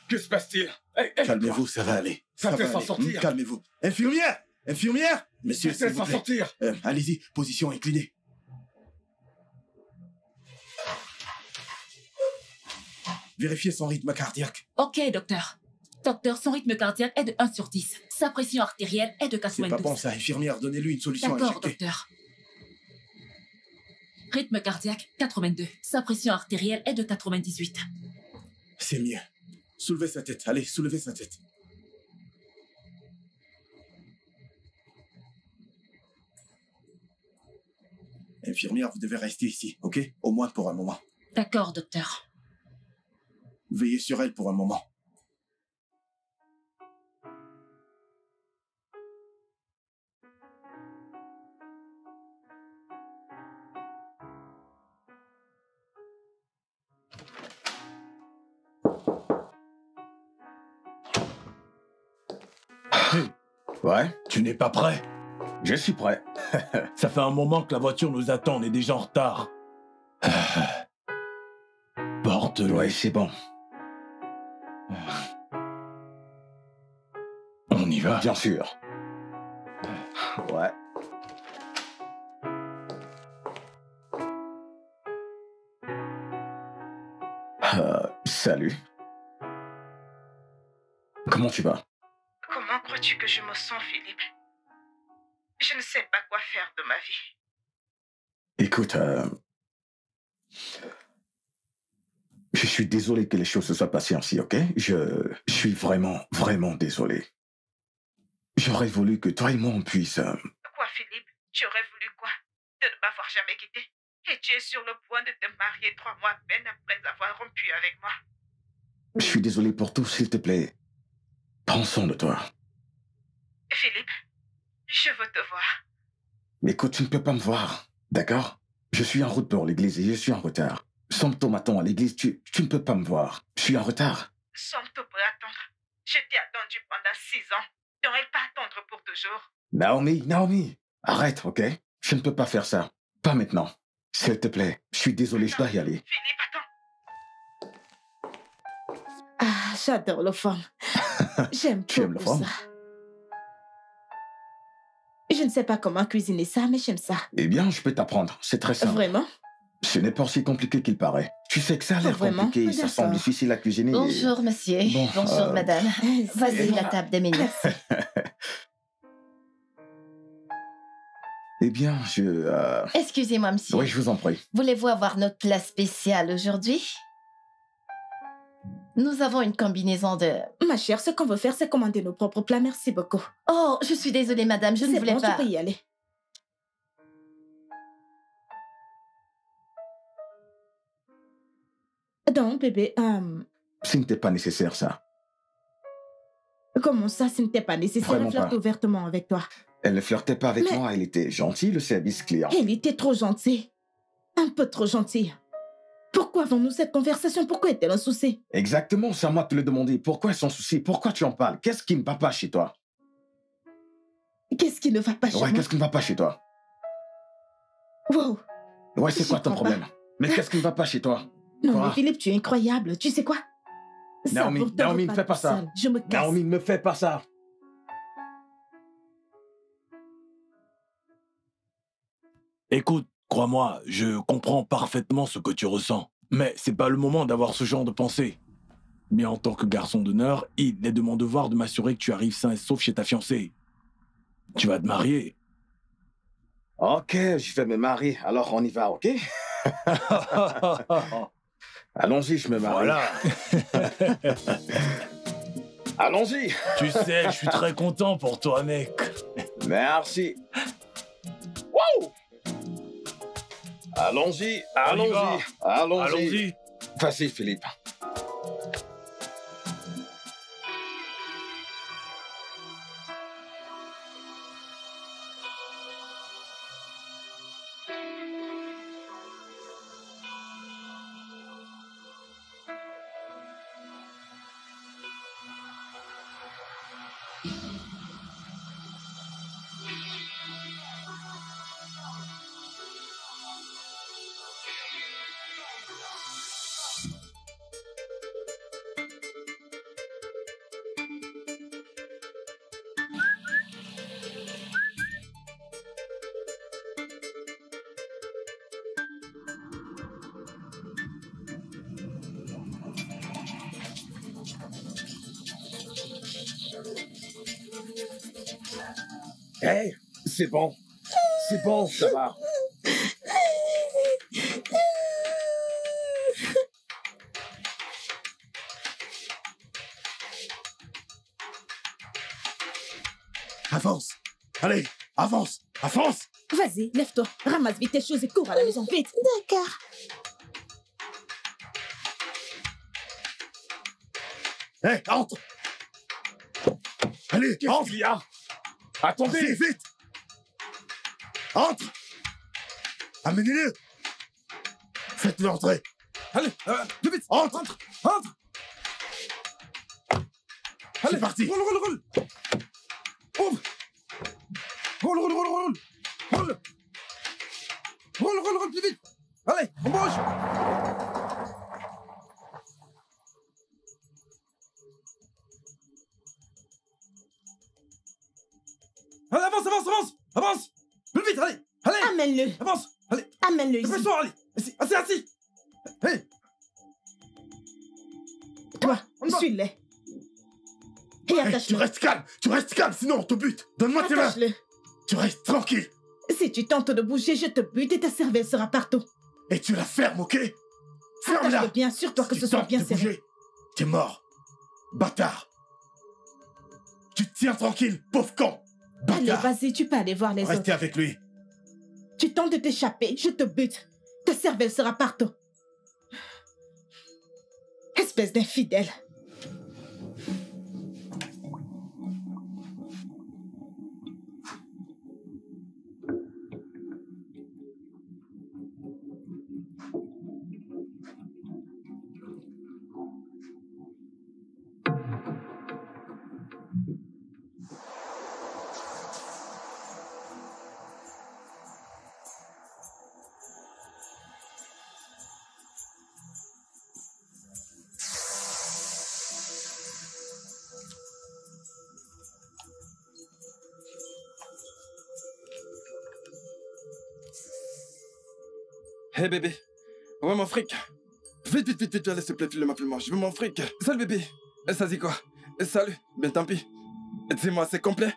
Que se passe-t-il? Calmez-vous, ça va aller. Ça va s'en sortir. Calmez-vous. Infirmière! Infirmière! Monsieur, Ça s'il va vous s'en plaît. sortir. Allez-y, position inclinée. Vérifiez son rythme cardiaque. Ok, docteur. Docteur, son rythme cardiaque est de 1 sur 10. Sa pression artérielle est de C'est 92. pas bon ça, infirmière. Donnez-lui une solution à D'accord, injecter. docteur. Rythme cardiaque 82. Sa pression artérielle est de 98. C'est mieux. Soulevez sa tête. Allez, soulevez sa tête. Infirmière, vous devez rester ici, ok? Au moins pour un moment. D'accord, docteur. Veillez sur elle pour un moment. Ouais, Tu n'es pas prêt? je suis prêt. Ça fait un moment que la voiture nous attend, on est déjà en retard. Porte-le. Ouais, c'est bon. On y va. Bien sûr. Ouais. Salut. Comment tu vas? Comment crois-tu que je me sens, Philippe? Je ne sais pas quoi faire de ma vie. Écoute, je suis désolé que les choses se soient passées ainsi, ok? Je suis vraiment, vraiment désolé. J'aurais voulu que toi et moi on puisse... Quoi, Philippe? Tu aurais voulu quoi? De ne m'avoir jamais quitté? Et tu es sur le point de te marier 3 mois à peine après avoir rompu avec moi. Je suis désolé pour tout, s'il te plaît. Prends soin de toi. Philippe, je veux te voir. Mais écoute, tu ne peux pas me voir, d'accord? Je suis en route pour l'église et je suis en retard. Somme-toi m'attend à l'église, tu ne peux pas me voir. Je suis en retard. Somme-toi pour attendre. Je t'ai attendu pendant 6 ans. N'aurais pas attendre pour toujours. Naomi, arrête, ok? Je ne peux pas faire ça. Pas maintenant. S'il te plaît, je suis désolé, je dois y aller. Philippe, attends. Ah, j'adore le femme. J'aime Tu aimes le beaucoup femme? ça. Je ne sais pas comment cuisiner ça, mais j'aime ça. Eh bien, je peux t'apprendre. C'est très simple. Vraiment? Ce n'est pas aussi compliqué qu'il paraît. Tu sais que ça a l'air Vraiment? compliqué, ça D'accord. semble difficile à cuisiner. Bonjour, monsieur. Bon, Bonjour, madame. Vas-y, voilà. la table des menus. Eh bien, Excusez-moi, monsieur. Oui, je vous en prie. Voulez-vous avoir notre plat spécial aujourd'hui? Nous avons une combinaison de... Ma chère, ce qu'on veut faire, c'est commander nos propres plats. Merci beaucoup. Oh, je suis désolée, madame, je ne C'est voulais bon, pas... tu peux y aller. Donc, bébé, Ce n'était pas nécessaire, ça. comment ça, ce n'était pas nécessaire Vraiment de flirter pas. ouvertement avec toi? Elle ne flirtait pas avec Mais- moi, elle était gentille, le service client. Elle était trop gentille. Un peu trop gentille. Pourquoi avons-nous cette conversation? Pourquoi est-elle un souci? Exactement, c'est à moi de te le demander. Pourquoi est son souci? Pourquoi tu en parles? Qu'est-ce qui ne va pas chez toi? Qu'est-ce qui ne va pas chez Ouais, moi? qu'est-ce qui ne va pas chez toi? Wow. Ouais, c'est Je quoi ton comprends problème? Mais qu'est-ce qui ne va pas chez toi? Non, Quoi? mais Philippe, tu es incroyable. Tu sais quoi? Ça, Naomi, pour te Naomi, ne reparler fais pas ça. seule. Je me casse. Naomi, ne me fais pas ça. Écoute, crois-moi, je comprends parfaitement ce que tu ressens. Mais c'est pas le moment d'avoir ce genre de pensée. Mais en tant que garçon d'honneur, il est de mon devoir de m'assurer que tu arrives sain et sauf chez ta fiancée. Tu vas te marier. Ok, je vais me marier, alors on y va, ok? Allons-y, je me marie. Voilà. Allons-y. Tu sais, je suis très content pour toi, mec. Merci. Wow! Allons-y, On y va. allons-y, allons-y. Allons-y. Vas-y, Philippe. Hé, c'est bon. C'est bon, ça va. Avance. Allez, avance. Avance. Vas-y, lève-toi. Ramasse vite tes choses et cours à la maison, vite. D'accord. Hé, entre. Allez, Qu'est-ce entre. qu'il y a? Attendez. Allez, vite. Entre. Amenez-le. Faites-le entrer. Allez, plus vite. Entre. Entre. C'est parti. Roule. Ouvre. Roule. Roule, plus vite. Allez, on bouge. Allez, avance. Plus vite, allez. Amène-le. Avance. Allez, Amène-le ici. dépêche-toi, allez. Assis. Hey, Toi, on y va. suis-le. Et Hey, tu attache-le. restes calme, sinon on te bute. Donne-moi tes mains. Attache-le. Tu restes tranquille. Si tu tentes de bouger, je te bute et ta cervelle sera partout. Et tu la fermes, ok? Ferme-la. Attache-le bien, sûr-toi que Si ce tu soit tentes bien de serré. bouger, t'es mort. Bâtard. Tu te tiens tranquille, pauvre con. Allez, Bâtard. vas-y, tu peux aller voir les Restez autres. avec lui. Tu tentes de t'échapper, je te bute. Ta cervelle sera partout. Espèce d'infidèle. Hey bébé, ouais mon fric. Vite, allez s'il te plaît, file-moi. Je veux mon fric. Salut bébé. Ça dit quoi? Salut, ben tant pis. Dis-moi, c'est complet?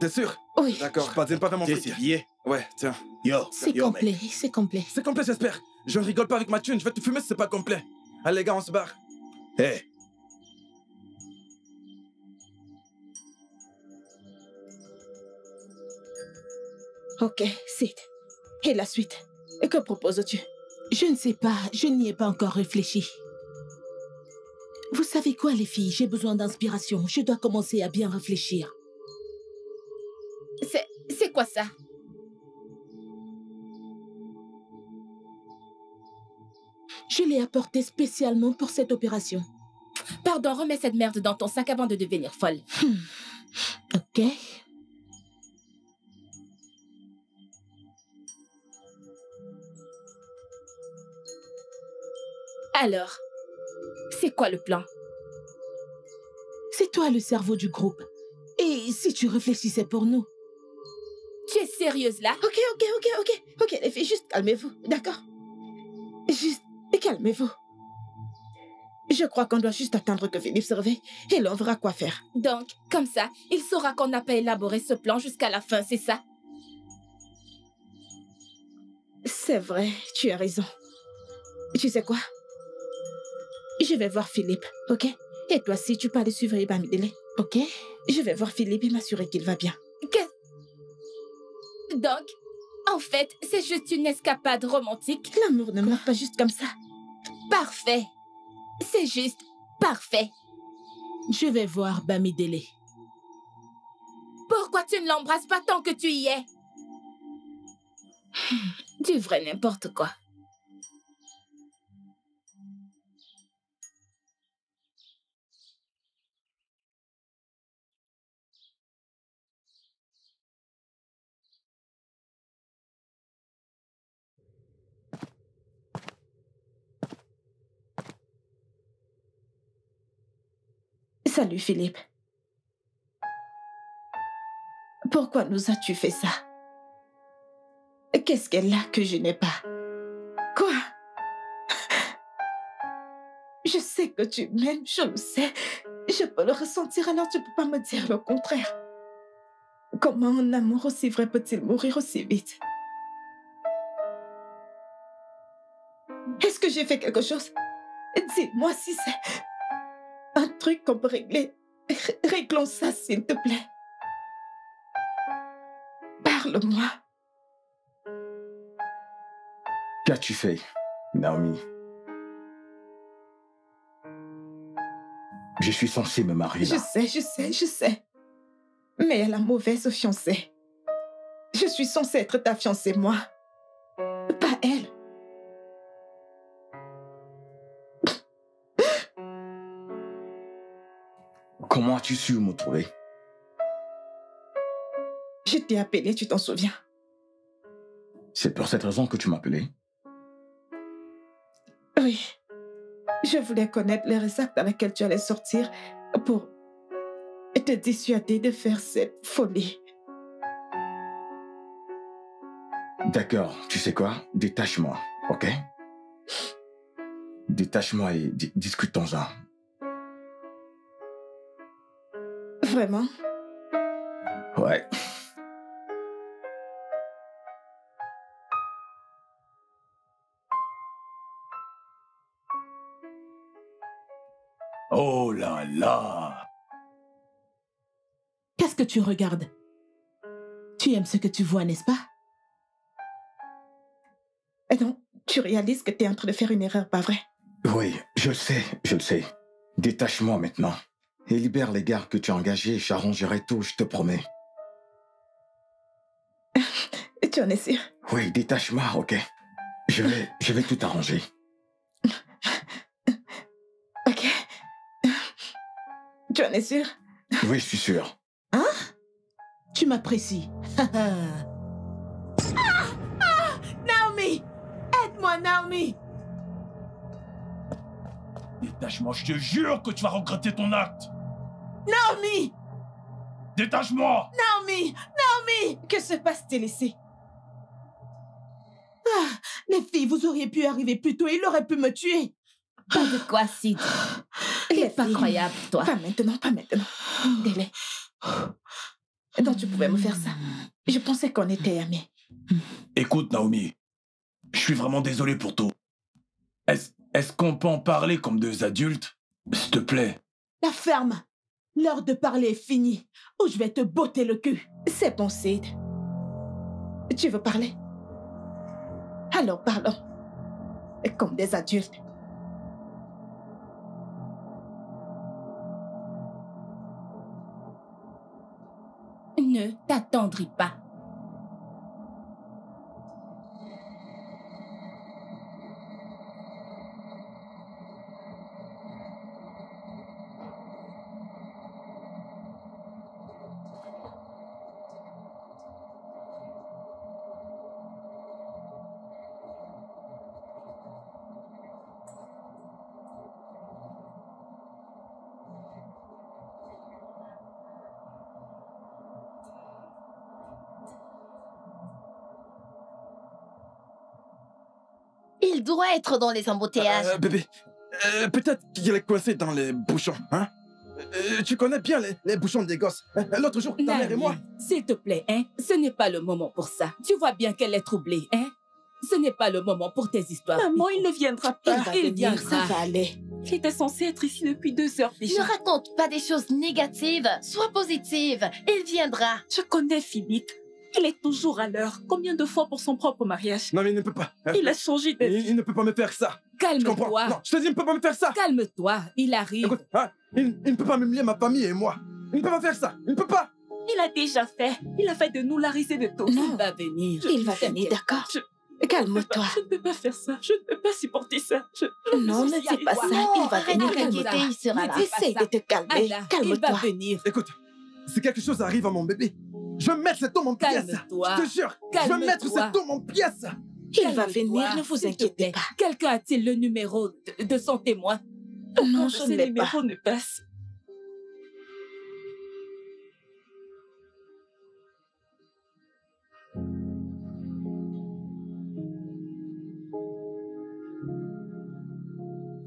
T'es sûr? Oui, D'accord, pas vers mon T'es fric. billets. Ouais, tiens. Yo. c'est Yo, mec. complet, c'est complet. C'est complet, j'espère. Je rigole pas avec ma thune, je vais te fumer si c'est pas complet. Allez les gars, on se barre. Hey. Ok, Sid. Et la suite? Et que proposes-tu? Je ne sais pas, je n'y ai pas encore réfléchi. Vous savez quoi, les filles? J'ai besoin d'inspiration. Je dois commencer à bien réfléchir. C'est quoi ça? Je l'ai apporté spécialement pour cette opération. Pardon, remets cette merde dans ton sac avant de devenir folle. Ok. Alors, c'est quoi le plan? C'est toi le cerveau du groupe. Et si tu réfléchissais pour nous? Tu es sérieuse là? Ok, les filles, juste calmez-vous, d'accord? Juste calmez-vous. Je crois qu'on doit juste attendre que Philippe se réveille et l'on verra quoi faire. Donc, comme ça, il saura qu'on n'a pas élaboré ce plan jusqu'à la fin, c'est ça? C'est vrai, tu as raison. Tu sais quoi? Je vais voir Philippe, ok? Et toi, si tu peux aller suivre Bamidele, ok? Je vais voir Philippe et m'assurer qu'il va bien. Donc, en fait, c'est juste une escapade romantique. L'amour ne meurt pas juste comme ça. Parfait. C'est juste parfait. Je vais voir Bamidele. Pourquoi tu ne l'embrasses pas tant que tu y es? Du vrai n'importe quoi. Salut, Philippe. Pourquoi nous as-tu fait ça? Qu'est-ce qu'elle a que je n'ai pas? Quoi? Je sais que tu m'aimes, je le sais. Je peux le ressentir, alors tu peux pas me dire le contraire. Comment un amour aussi vrai peut-il mourir aussi vite? Est-ce que j'ai fait quelque chose? Dis-moi si c'est un truc qu'on peut régler. Réglons ça, s'il te plaît. Parle-moi. Qu'as-tu fait, Naomi? Je suis censé me marier là. Je sais. Mais elle a mauvaise fiancée. Je suis censée être ta fiancée, moi. Pas elle. Comment as-tu su me trouver? Je t'ai appelé, tu t'en souviens? C'est pour cette raison que tu m'appelais? Oui. Je voulais connaître l'heure exacte à laquelle tu allais sortir pour te dissuader de faire cette folie. D'accord, tu sais quoi? Détache-moi, ok? Détache-moi et discutons-en. Vraiment? Ouais. Oh là là! Qu'est-ce que tu regardes? Tu aimes ce que tu vois, n'est-ce pas? Non, tu réalises que tu es en train de faire une erreur, pas vrai? Oui, je le sais. Détache-moi maintenant. Et libère les gars que tu as engagés, j'arrangerai tout, je te promets. Tu en es sûr? Oui, détache-moi, ok? Je vais tout arranger. Ok. Tu en es sûr? Oui, je suis sûr. Hein? Tu m'apprécies. Naomi! Aide-moi, Naomi! Détache-moi, je te jure que tu vas regretter ton acte! Naomi! Détache-moi! Naomi! Naomi! Que se passe-t-il ici? Ah, les filles, vous auriez pu arriver plus tôt, il aurait pu me tuer. Pas de quoi, Sid. Les Pas filles. croyable, toi. Pas maintenant. Délai. Donc tu pouvais me faire ça. Je pensais qu'on était amis. Écoute, Naomi, je suis vraiment désolé pour tout. Est-ce qu'on peut en parler comme deux adultes? S'il te plaît. La ferme. L'heure de parler est finie, ou je vais te botter le cul. C'est bon, Sid. Tu veux parler? Alors parlons. Comme des adultes. Ne t'attendris pas. Il doit être dans les embouteillages. Bébé, peut-être qu'il est coincé dans les bouchons, hein? Tu connais bien les bouchons des gosses. L'autre jour, ta mère et moi... Naomi, s'il te plaît, hein, ce n'est pas le moment pour ça. Tu vois bien qu'elle est troublée, hein? Ce n'est pas le moment pour tes histoires. Maman, il ne viendra pas. Il viendra. Ça va aller. Il était censé être ici depuis 2 heures déjà. Ne raconte pas des choses négatives. Sois positive. Il viendra. Je connais Philippe. Il est toujours à l'heure. Combien de fois pour son propre mariage? Non, mais il ne peut pas. Il a changé de vie. Il ne peut pas me faire ça. Tu comprends? Calme-toi. Non, je te dis, il ne peut pas me faire ça. Calme-toi, il arrive. Écoute, hein, il ne peut pas m'humilier ma famille et moi. Il ne peut pas faire ça. Il ne peut pas. Il a déjà fait. Il a fait de nous la risée de tous. Il va venir. Il va venir, d'accord? Calme-toi. Je ne peux pas faire ça. Je ne peux pas supporter ça. Non, ne dis pas ça. Il va Arrête venir. de t'inquiéter, il sera là. Essaye de te calmer. Allah, il va Calme-toi. venir. Écoute, si quelque chose arrive à mon bébé, je vais mettre cet homme en pièces. Calme-toi. Je te jure, je vais Calme-toi. mettre cet homme en pièces. Il va Calme-toi, venir, ne vous s'il te inquiétez plaît. pas. Quelqu'un a-t-il le numéro de son témoin? Non, Aucun je de ne ces l'ai pas. numéros ne passe.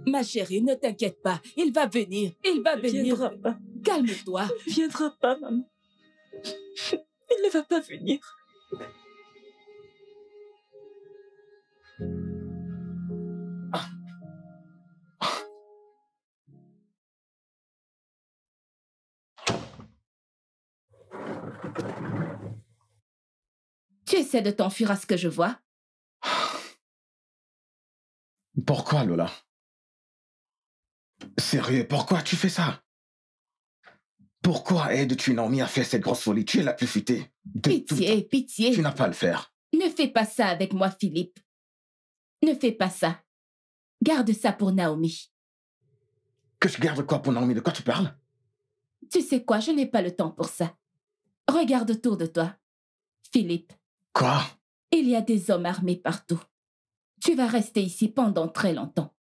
Ma chérie, ne t'inquiète pas. Il va venir. Il va Il ne venir. viendra pas. Calme-toi. Il ne viendra pas, maman. va pas venir. Tu essaies de t'enfuir à ce que je vois. Pourquoi, Lola? Sérieux, pourquoi tu fais ça? Pourquoi aides-tu Naomi à faire cette grosse folie? Tu es la plus futée. Pitié, pitié. Tu n'as pas à le faire. Ne fais pas ça avec moi, Philippe. Ne fais pas ça. Garde ça pour Naomi. Que je garde quoi pour Naomi? De quoi tu parles? Tu sais quoi, je n'ai pas le temps pour ça. Regarde autour de toi. Philippe. Quoi? Il y a des hommes armés partout. Tu vas rester ici pendant très longtemps.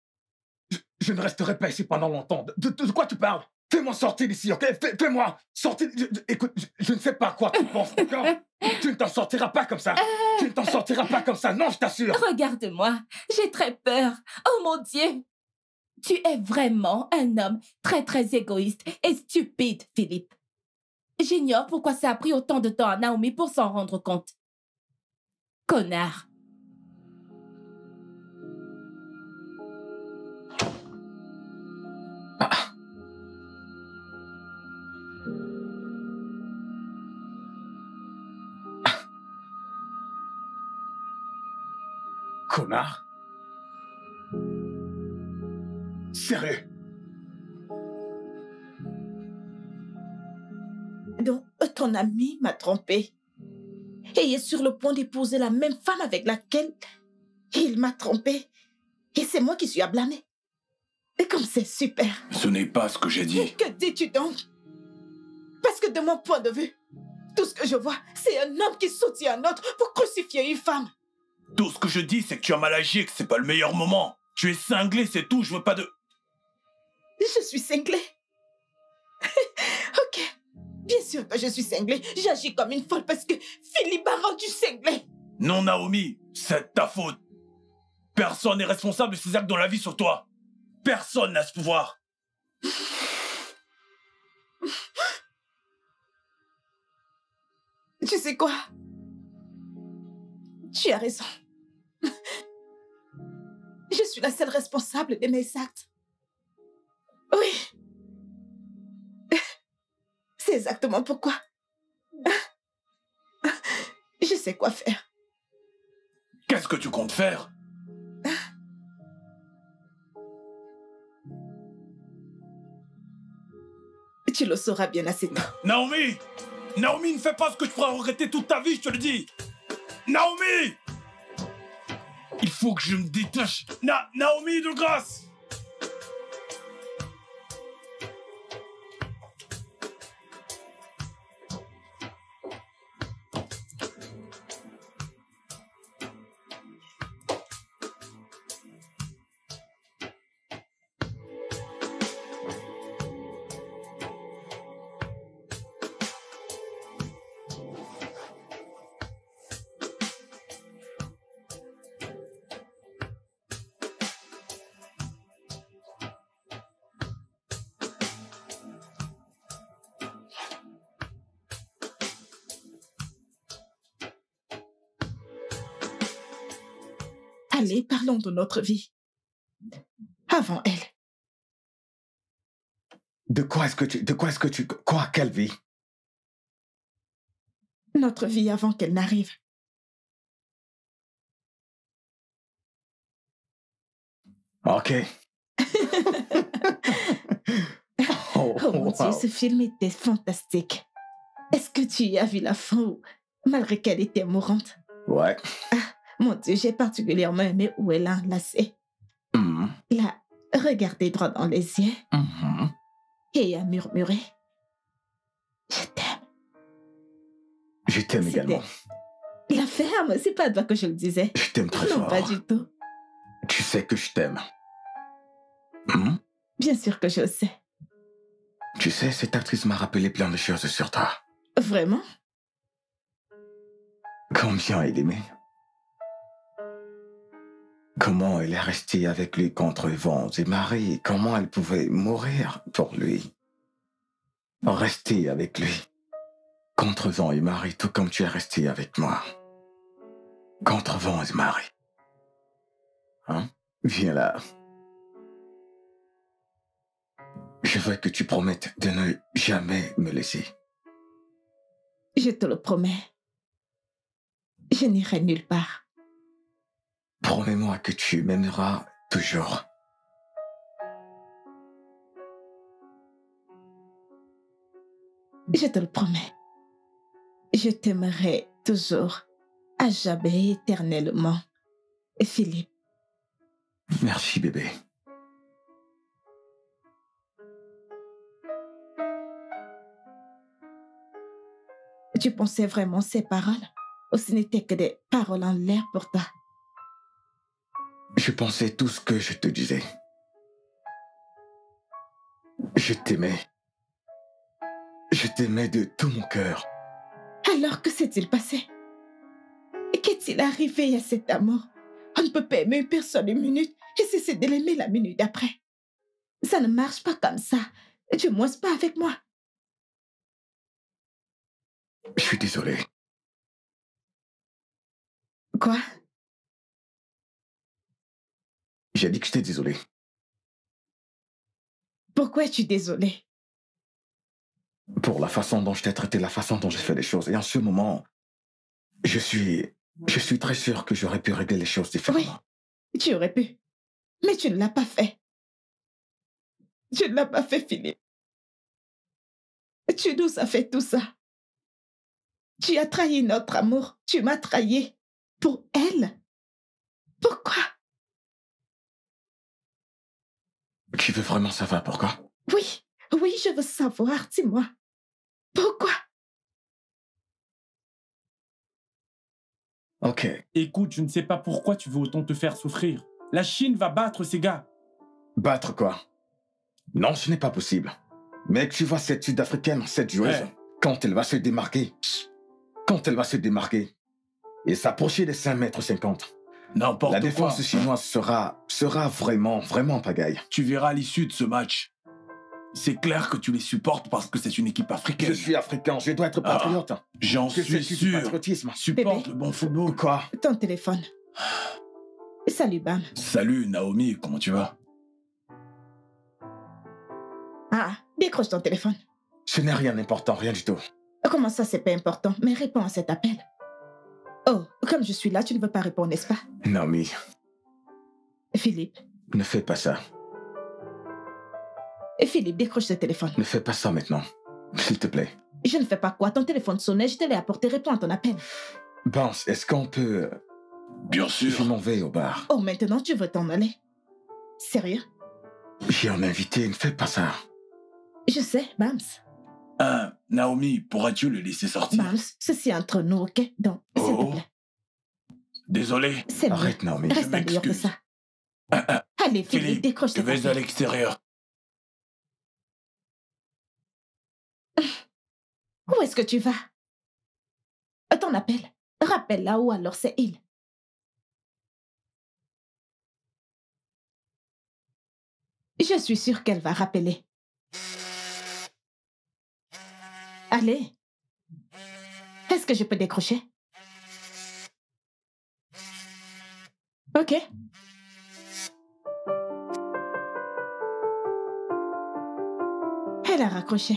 Je ne resterai pas ici pendant longtemps. De quoi tu parles? Fais-moi sortir d'ici, ok? Fais-moi sortir. Écoute, je ne sais pas à quoi tu penses, d'accord? Tu ne t'en sortiras pas comme ça. Tu ne t'en sortiras pas comme ça, non, je t'assure. Regarde-moi, j'ai très peur. Oh mon Dieu! Tu es vraiment un homme très très égoïste et stupide, Philippe. J'ignore pourquoi ça a pris autant de temps à Naomi pour s'en rendre compte. Connard. Connard? Sérieux? Donc, ton ami m'a trompé. Et il est sur le point d'épouser la même femme avec laquelle il m'a trompé. Et c'est moi qui suis à blâmer. Et comme c'est super. Ce n'est pas ce que j'ai dit. Et que dis-tu donc? Parce que de mon point de vue, tout ce que je vois, c'est un homme qui soutient un autre pour crucifier une femme. Tout ce que je dis, c'est que tu as mal agi et que c'est pas le meilleur moment. Tu es cinglé, c'est tout, je veux pas de... Je suis cinglée. Ok. Bien sûr que je suis cinglée. J'agis comme une folle parce que Philippe m'a rendu cinglée. Non, Naomi, c'est ta faute. Personne n'est responsable de ces actes dans la vie sur toi. Personne n'a ce pouvoir. Tu sais quoi? Tu as raison. Je suis la seule responsable de mes actes. Oui. C'est exactement pourquoi. Je sais quoi faire. Qu'est-ce que tu comptes faire? Tu le sauras bien assez tôt. Naomi! Naomi, ne fais pas ce que tu feras regretter toute ta vie, je te le dis! Naomi! Il faut que je me détache. Naomi, de grâce! Allez, parlons de notre vie. Avant elle. Quoi, quelle vie? Notre vie avant qu'elle n'arrive. Ok. Oh mon Dieu, ce film était fantastique. Est-ce que tu y as vu la fin où, malgré qu'elle était mourante? Ouais. Ah, mon Dieu, j'ai particulièrement aimé où elle a enlacé. La regardé droit dans les yeux et a murmuré. Je t'aime. Je t'aime également. La ferme, c'est pas à toi que je le disais. Je t'aime très fort. Non, pas du tout. Tu sais que je t'aime. Bien sûr que je le sais. Tu sais, cette actrice m'a rappelé plein de choses sur toi. Vraiment? Combien elle aimait. Comment elle est restée avec lui contre vents et marées. Comment elle pouvait mourir pour lui. Rester avec lui. Contre vent et marée, tout comme tu es resté avec moi. Contre vent et marée. Hein? Viens là. Je veux que tu promettes de ne jamais me laisser. Je te le promets. Je n'irai nulle part. Promets-moi que tu m'aimeras toujours. Je te le promets. Je t'aimerai toujours, à jamais, éternellement. Philippe. Merci, bébé. Tu pensais vraiment ces paroles? Ou ce n'était que des paroles en l'air pour toi? Je pensais tout ce que je te disais. Je t'aimais. Je t'aimais de tout mon cœur. Alors que s'est-il passé? Qu'est-il arrivé à cet amour? On ne peut pas aimer une personne une minute et cesser de l'aimer la minute d'après. Ça ne marche pas comme ça. Du moins pas avec moi. Je suis désolé. Quoi? J'ai dit que j'étais désolé. Pourquoi es-tu désolé? Pour la façon dont je t'ai traité, la façon dont j'ai fait les choses. Et en ce moment, je suis très sûr que j'aurais pu régler les choses différemment. Oui, tu aurais pu. Mais tu ne l'as pas fait. Tu ne l'as pas fait, Philippe. Tu nous as fait tout ça. Tu as trahi notre amour. Tu m'as trahi. Pour elle. Pourquoi? Tu veux vraiment savoir pourquoi? Oui, oui, je veux savoir. Dis-moi. Pourquoi? Ok. Écoute, je ne sais pas pourquoi tu veux autant te faire souffrir. La Chine va battre ces gars. Battre quoi? Non, ce n'est pas possible. Mais tu vois cette Sud-Africaine, cette joueuse, quand elle va se démarquer, et s'approcher des 5,50 m, n'importe quoi. La défense chinoise sera vraiment, vraiment pagaille. Tu verras l'issue de ce match. C'est clair que tu les supportes parce que c'est une équipe africaine. Je suis africain, je dois être patriote. J'en suis sûr. Patriotisme. Supporte Bébé. le bon football. Quoi? Ton téléphone. Salut, Bam. Salut Naomi, comment tu vas? Ah, décroche ton téléphone. Ce n'est rien d'important, rien du tout. Comment ça, c'est pas important? Mais réponds à cet appel. Oh, comme je suis là, tu ne veux pas répondre, n'est-ce pas? Naomi. Philippe. Ne fais pas ça. Philippe, décroche ce téléphone. Ne fais pas ça maintenant. S'il te plaît. Je ne fais pas quoi? Ton téléphone sonnait, je te l'ai apporté, réponds à ton appel. Bounce, est-ce qu'on peut... Bien sûr. Je m'en vais au bar. Oh, maintenant tu veux t'en aller? Sérieux? J'ai un invité, ne fais pas ça. Je sais, Bams. Naomi, pourras-tu le laisser sortir? Bams, ceci est entre nous, ok? Donc, s'il te plaît. Désolé. C'est mieux. Arrête, Naomi. Reste ailleurs que ça. Allez, Philippe, décroche je cet vais appel. à l'extérieur. Où est-ce que tu vas? Ton appel. Rappelle-la ou alors c'est il. Je suis sûre qu'elle va rappeler. Allez. Est-ce que je peux décrocher? Ok. Elle a raccroché.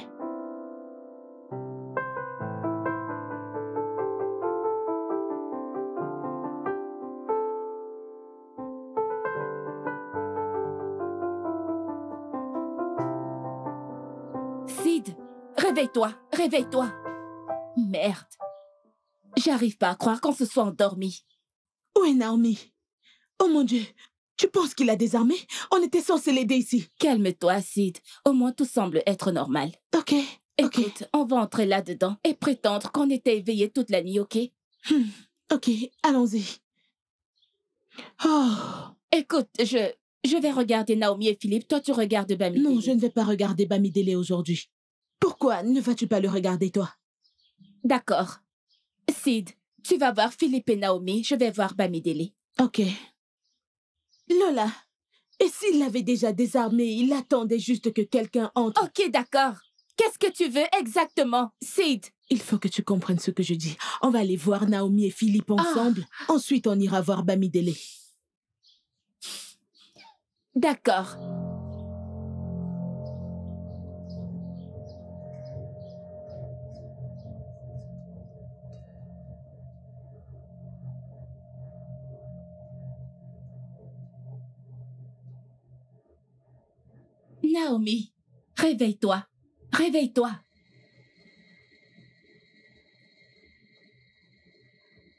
Sid, réveille-toi, réveille-toi. Merde. J'arrive pas à croire qu'on se soit endormi. Où est Naomi? Oh mon Dieu, tu penses qu'il a des armées? On était censé l'aider ici. Calme-toi, Sid. Au moins tout semble être normal. Ok. Écoute, on va entrer là-dedans et prétendre qu'on était éveillés toute la nuit, ok? Ok, allons-y. Oh. Écoute, je vais regarder Naomi et Philippe. Toi, tu regardes Bamidele. Non, je ne vais pas regarder Bamidele aujourd'hui. Pourquoi ne vas-tu pas le regarder, toi? D'accord. Sid, tu vas voir Philippe et Naomi. Je vais voir Bamidele. Ok. Lola, et s'il l'avait déjà désarmé, il attendait juste que quelqu'un entre. Ok, d'accord. Qu'est-ce que tu veux exactement? Sid, il faut que tu comprennes ce que je dis. On va aller voir Naomi et Philippe ensemble. Ensuite, on ira voir Bamidele. D'accord. Naomi, réveille-toi. Réveille-toi.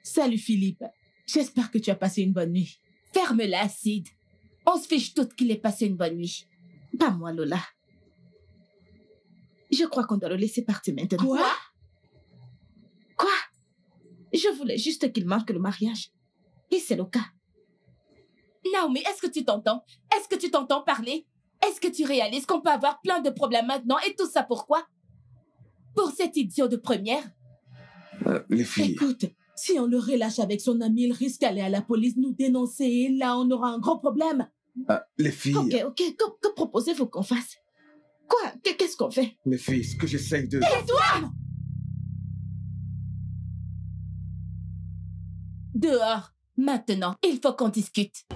Salut Philippe. J'espère que tu as passé une bonne nuit. Ferme-la, Sid. On se fiche toutes qu'il ait passé une bonne nuit. Pas moi, Lola. Je crois qu'on doit le laisser partir maintenant. Quoi? Je voulais juste qu'il manque le mariage. Et c'est le cas. Naomi, est-ce que tu t'entends? Est-ce que tu t'entends parler? Est-ce que tu réalises qu'on peut avoir plein de problèmes maintenant et tout ça pourquoi? Pour cet idiot de première? Les filles... Écoute, si on le relâche avec son ami, il risque d'aller à la police nous dénoncer et là, on aura un gros problème. les filles... Ok. Que proposez-vous qu'on fasse? Quoi? Qu'est-ce qu'on fait? Les filles, ce que j'essaye de... Tais-toi! Dehors, maintenant. Il faut qu'on discute.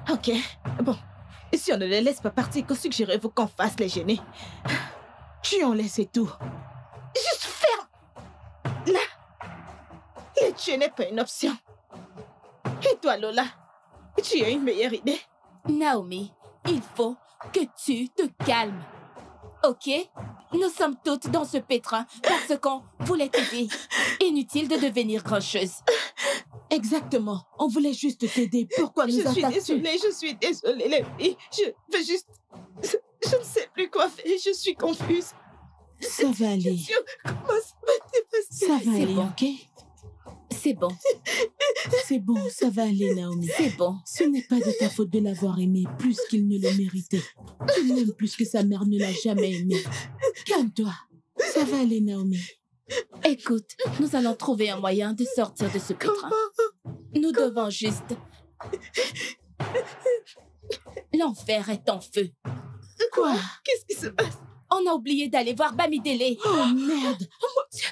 Ok, bon. Si on ne les laisse pas partir, que suggérez-vous qu'on fasse les gêner? Tuons-les, c'est tout. Juste ferme! Là! Les tuer n'est pas une option. Et toi, Lola? Tu as une meilleure idée? Naomi, il faut que tu te calmes. Ok? Nous sommes toutes dans ce pétrin parce qu'on voulait t'aider. Inutile de devenir grincheuse. Exactement. On voulait juste t'aider. Pourquoi nous attaques-tu? Je suis désolée, les filles. Je veux juste... Je ne sais plus quoi faire. Je suis confuse. Ça va aller. Comment ça va dépasser? Ça va aller, bon. ok? C'est bon. C'est bon, ça va aller, Naomi. C'est bon. Ce n'est pas de ta faute de l'avoir aimé plus qu'il ne le méritait. Tu l'aimes plus que sa mère ne l'a jamais aimé. Calme-toi. Ça va aller, Naomi. Écoute, nous allons trouver un moyen de sortir de ce pétrin. Nous devons juste... L'enfer est en feu. Quoi? Qu'est-ce qui se passe? On a oublié d'aller voir Bamidele. Oh, merde. Oh mon Dieu.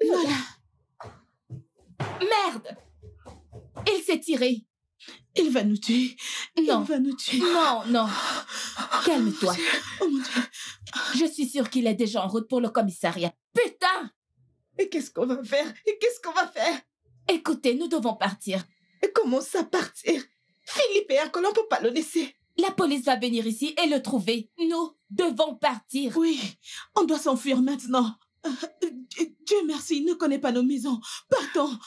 Lola. Merde! Il s'est tiré. Il va nous tuer. Non. Il va nous tuer. Non. Calme-toi. Oh mon Dieu. Je suis sûre qu'il est déjà en route pour le commissariat. Putain! Et qu'est-ce qu'on va faire? Écoutez, nous devons partir. Et comment ça partir? Philippe est un colon, on ne peut pas le laisser. La police va venir ici et le trouver. Nous devons partir. Oui, on doit s'enfuir maintenant. Dieu merci, il ne connaît pas nos maisons. Partons.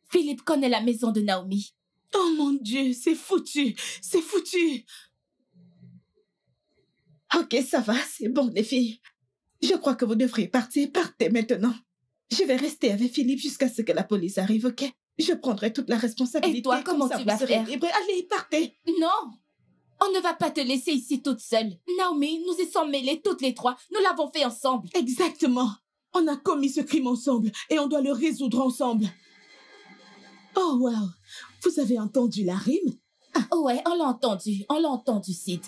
Philippe connaît la maison de Naomi. Oh mon Dieu, c'est foutu. C'est foutu. Ok, ça va, c'est bon, les filles. Je crois que vous devriez partir. Partez maintenant. Je vais rester avec Philippe jusqu'à ce que la police arrive, ok? Je prendrai toute la responsabilité. Et toi, comment tu vas faire? Allez, partez. Non, on ne va pas te laisser ici toute seule. Naomi, nous y sommes mêlés toutes les trois. Nous l'avons fait ensemble. Exactement. On a commis ce crime ensemble et on doit le résoudre ensemble. Oh, wow. Vous avez entendu la rime? Ouais, on l'a entendu, Sid.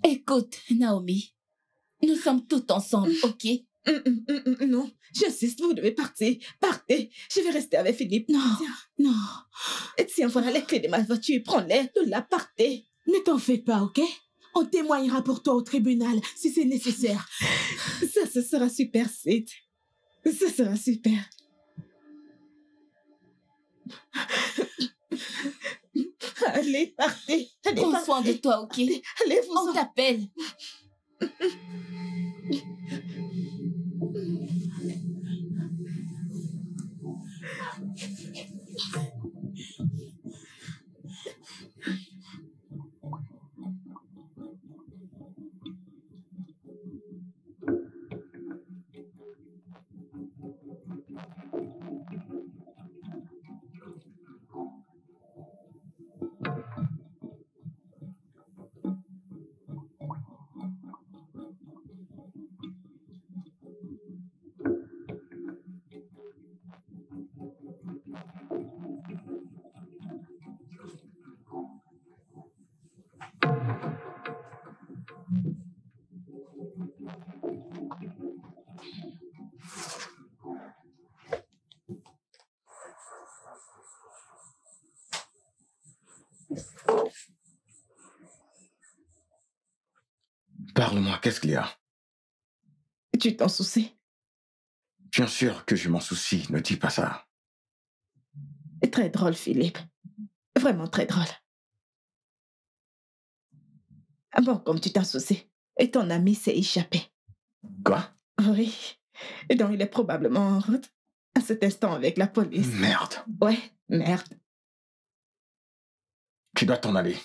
Écoute, Naomi, nous sommes toutes ensemble, ok? Non, j'insiste, vous devez partir. Partez. Je vais rester avec Philippe. Non. Tiens, voilà les clés de ma voiture. Prends-les. Partez. Ne t'en fais pas, ok? On témoignera pour toi au tribunal si c'est nécessaire. Ça, ce sera super, Sid. Ça sera super. Allez, partez. Allez, Prends soin de toi, ok? Allez, on t'appelle. Dis-moi, qu'est-ce qu'il y a? Tu t'en soucies? Bien sûr que je m'en soucie, ne dis pas ça. Très drôle, Philippe. Vraiment très drôle. Ah bon, comme tu t'en soucies, et ton ami s'est échappé. Quoi? Oui. Et donc, il est probablement en route à cet instant avec la police. Merde. Ouais, merde. Tu dois t'en aller.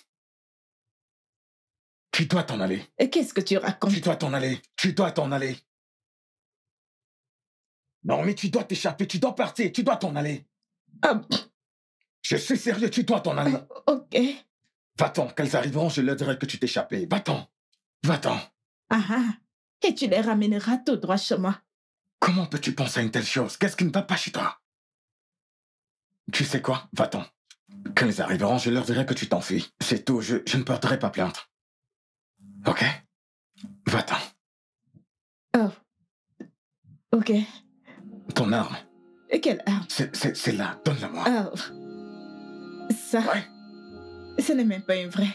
Tu dois t'en aller. Et qu'est-ce que tu racontes? Tu dois t'en aller. Tu dois t'en aller. Non, mais tu dois t'échapper. Tu dois partir. Tu dois t'en aller. Ah, Je suis sérieux. Tu dois t'en aller. ok. Va-t'en. Quand elles arriveront, je leur dirai que tu t'es échappé. Va-t'en. Va-t'en. Ah ah. Et tu les ramèneras tout droit chez moi. Comment peux-tu penser à une telle chose? Qu'est-ce qui ne va pas chez toi? Tu sais quoi? Va-t'en. Quand ils arriveront, je leur dirai que tu t'enfuis. C'est tout. Je ne porterai pas plainte. Ok? Va-t'en. Oh. Ok. Ton arme. Et quelle arme? C'est là. Donne-la-moi. Oh. Ça. Ouais. Ce n'est même pas une vraie.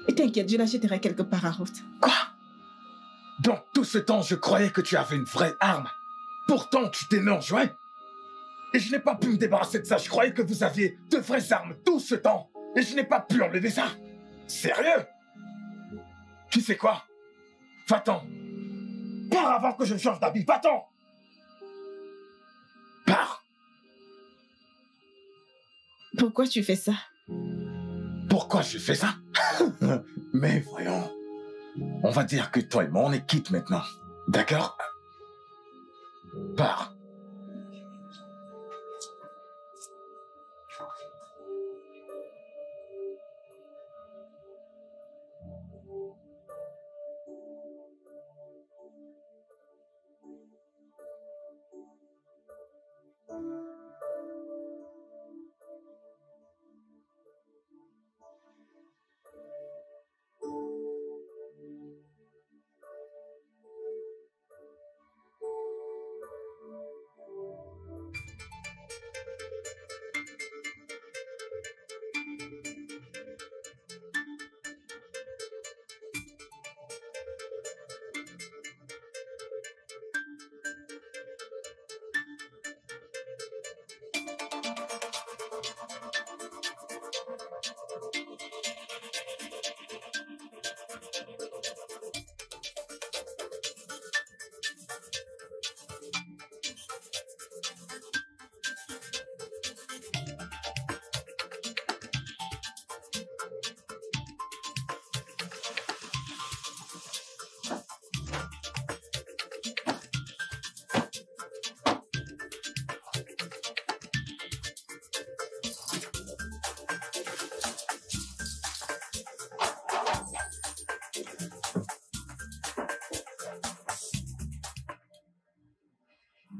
Et t'inquiète, je la jetterai quelque part en route. Quoi? Donc tout ce temps, je croyais que tu avais une vraie arme. Pourtant, tu t'es non joué. Et je n'ai pas pu me débarrasser de ça. Je croyais que vous aviez de vraies armes tout ce temps. Et je n'ai pas pu enlever ça. Sérieux? Tu sais quoi? Va-t'en. Pars avant que je ne change d'habit. Va-t'en. Pars. Pourquoi tu fais ça? Pourquoi je fais ça? Mais voyons. On va dire que toi et moi, on est quittes maintenant. D'accord? Pars.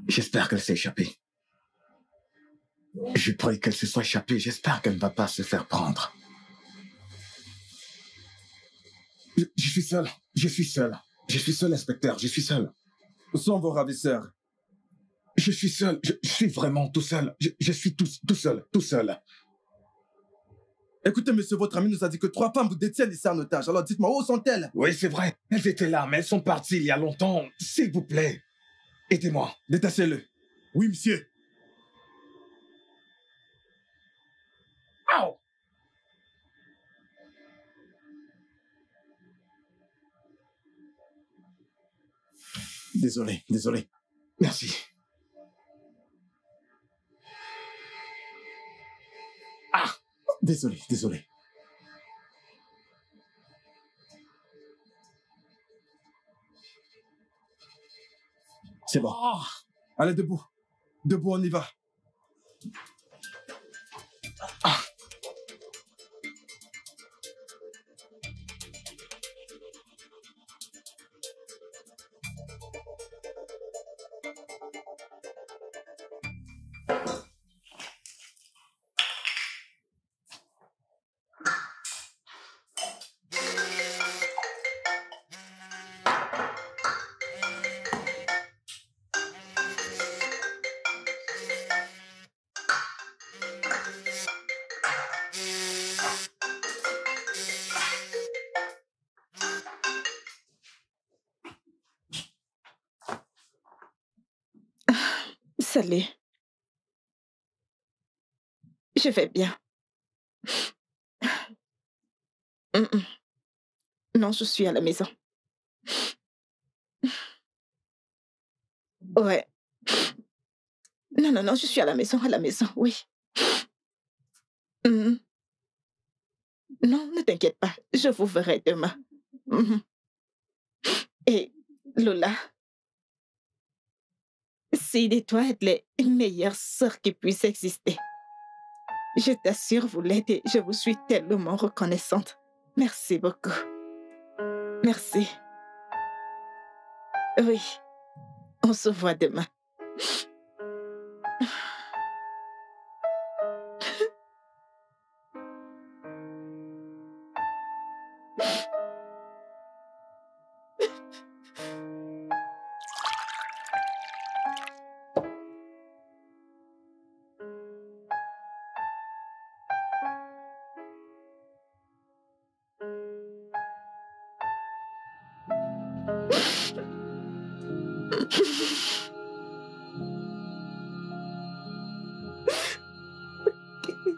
J'espère qu'elle s'est échappée. Je prie qu'elle se soit échappée. J'espère qu'elle ne va pas se faire prendre. Je suis seul. Je suis seul. Je suis seul, inspecteur. Je suis seul. Où sont vos ravisseurs? Je suis seul. Je suis vraiment tout seul. Je suis tout seul. Tout seul. Écoutez, monsieur, votre ami nous a dit que 3 femmes vous détiennent ici en otage. Alors dites-moi, où sont-elles? Oui, c'est vrai. Elles étaient là, mais elles sont parties il y a longtemps. S'il vous plaît, aidez-moi. Détachez-le. Oui, monsieur. Au! Désolé, désolé. Merci. Ah! Désolé, désolé. C'est bon. Oh. Allez, debout. Debout, on y va. Ah. Salut. Je vais bien. Non, je suis à la maison. Ouais. Non, je suis à la maison, oui. Non, ne t'inquiète pas, je vous verrai demain. Et Lola, Sid et toi êtes les meilleures sœurs qui puissent exister. Je t'assure, vous l'êtes et je vous suis tellement reconnaissante. Merci beaucoup. Merci. Oui, on se voit demain.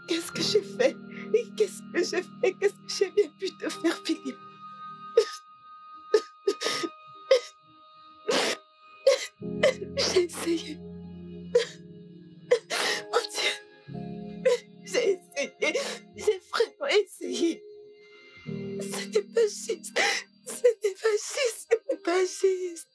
Qu'est-ce que j'ai fait? Qu'est-ce que j'ai fait? Qu'est-ce que j'ai bien pu te faire, Philippe? J'ai essayé. Mon Dieu. J'ai essayé. J'ai vraiment essayé. Ce n'est pas juste. Ce n'est pas juste. Ce n'est pas juste.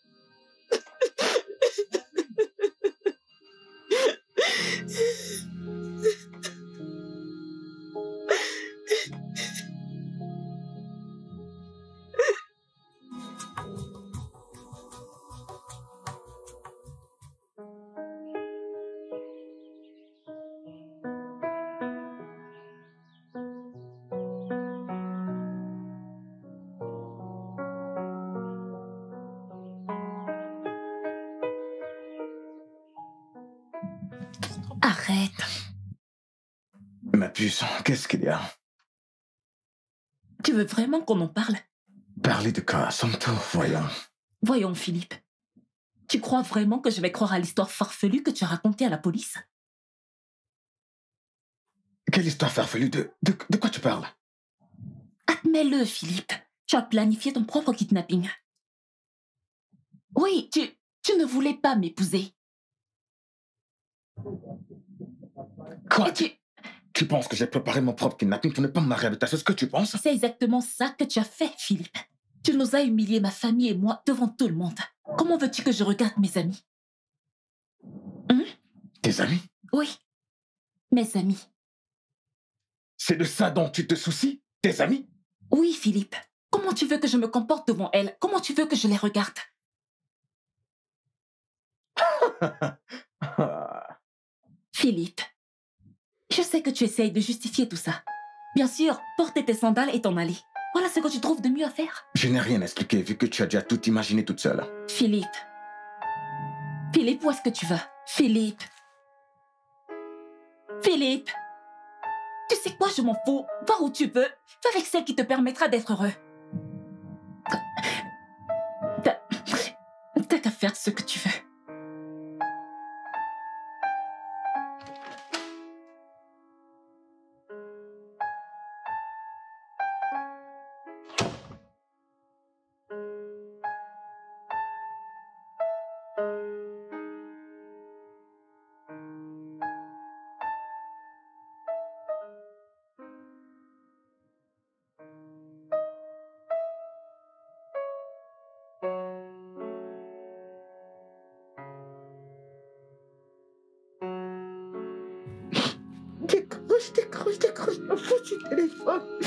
Arrête. Ma puce, qu'est-ce qu'il y a? Tu veux vraiment qu'on en parle? Parler de quoi? Somme-tout, voyons. Voyons, Philippe. Tu crois vraiment que je vais croire à l'histoire farfelue que tu as racontée à la police? Quelle histoire farfelue? De quoi tu parles? Admets-le, Philippe. Tu as planifié ton propre kidnapping. Oui, tu ne voulais pas m'épouser. Quoi? Tu penses que j'ai préparé mon propre kidnapping pour ne pas me marier avec ta sœur? C'est ce que tu penses? C'est exactement ça que tu as fait, Philippe. Tu nous as humiliés, ma famille et moi, devant tout le monde. Comment veux-tu que je regarde mes amis? Tes amis? Oui, mes amis. C'est de ça dont tu te soucies? Tes amis? Oui, Philippe. Comment tu veux que je me comporte devant elles? Comment tu veux que je les regarde? Philippe, je sais que tu essayes de justifier tout ça. Bien sûr, porter tes sandales et t'en aller. Voilà ce que tu trouves de mieux à faire. Je n'ai rien expliqué vu que tu as déjà tout imaginé toute seule. Philippe. Philippe, où est-ce que tu vas? Philippe. Philippe. Tu sais quoi, je m'en fous. Va où tu veux. Va avec celle qui te permettra d'être heureux. T'as qu'à faire ce que tu veux. Décroche mon foutu téléphone.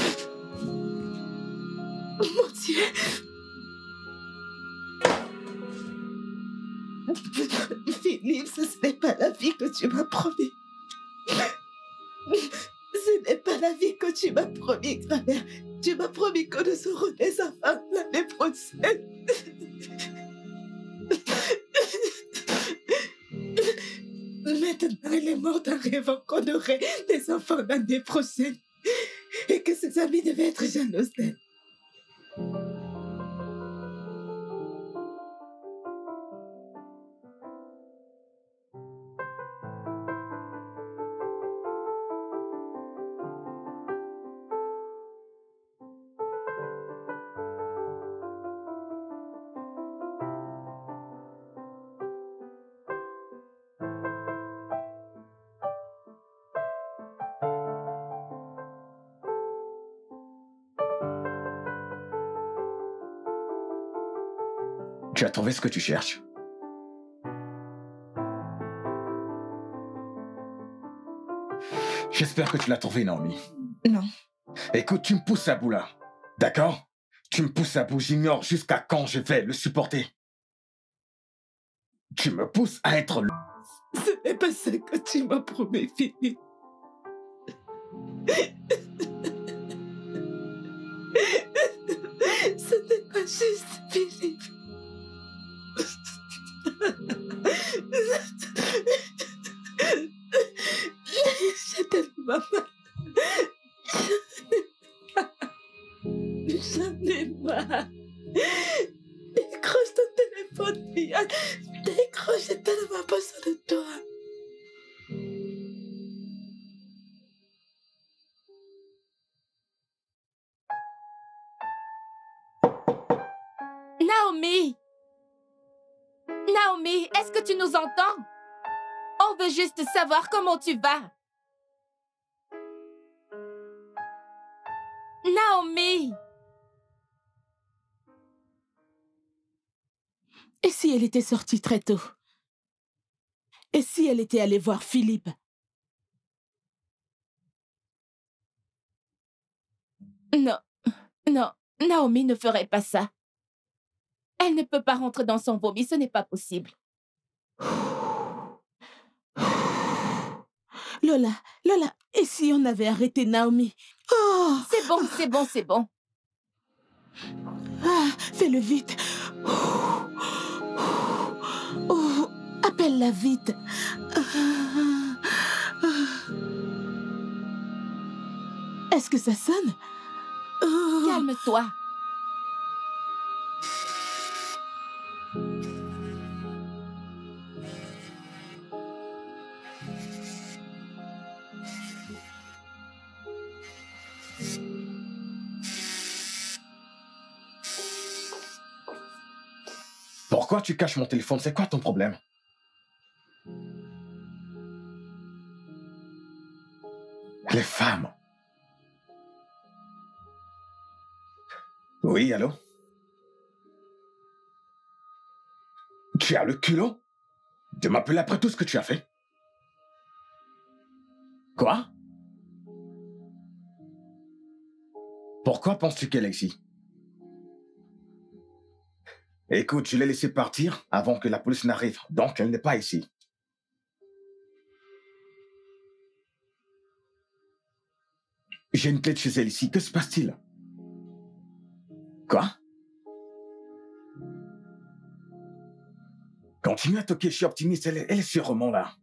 Mon Dieu. Philippe, ce n'est pas la vie que tu m'as promis. Ce n'est pas la vie que tu m'as promis, grand-mère. Tu m'as promis que nous aurons des enfants l'année prochaine. Maintenant, elle est morte en rêvant qu'on aurait des enfants l'année prochaine et que ses amis devaient être jalouses d'elle. Tu as trouvé ce que tu cherches. J'espère que tu l'as trouvé, Naomi. Non. Écoute, tu me pousses à bout là. D'accord? Tu me pousses à bout, j'ignore jusqu'à quand je vais le supporter. Tu me pousses à être le... Ce n'est pas ça que tu m'as promis, Philippe. Ce n'est pas juste, Philippe. J'ai tellement mal. J'en ai marre. Décroche ton téléphone, Mia. Décroche, j'ai tellement besoin de toi. Naomi! Naomi, est-ce que tu nous entends? On veut juste savoir comment tu vas. Naomi! Et si elle était sortie très tôt? Et si elle était allée voir Philippe? Non, non, Naomi ne ferait pas ça. Elle ne peut pas rentrer dans son vomi, ce n'est pas possible. Lola, et si on avait arrêté Naomi? Oh! C'est bon, c'est bon, c'est bon. Ah, fais-le vite. Oh, appelle-la vite. Est-ce que ça sonne? Oh. Calme-toi. Pourquoi tu caches mon téléphone? C'est quoi ton problème? Les femmes. Oui, allô? Tu as le culot de m'appeler après tout ce que tu as fait? Quoi? Pourquoi penses-tu qu'elle est ici? Écoute, je l'ai laissée partir avant que la police n'arrive, donc elle n'est pas ici. J'ai une clé de chez elle ici, que se passe-t-il? Quoi? Continue à toquer, je suis optimiste, elle est sûrement là.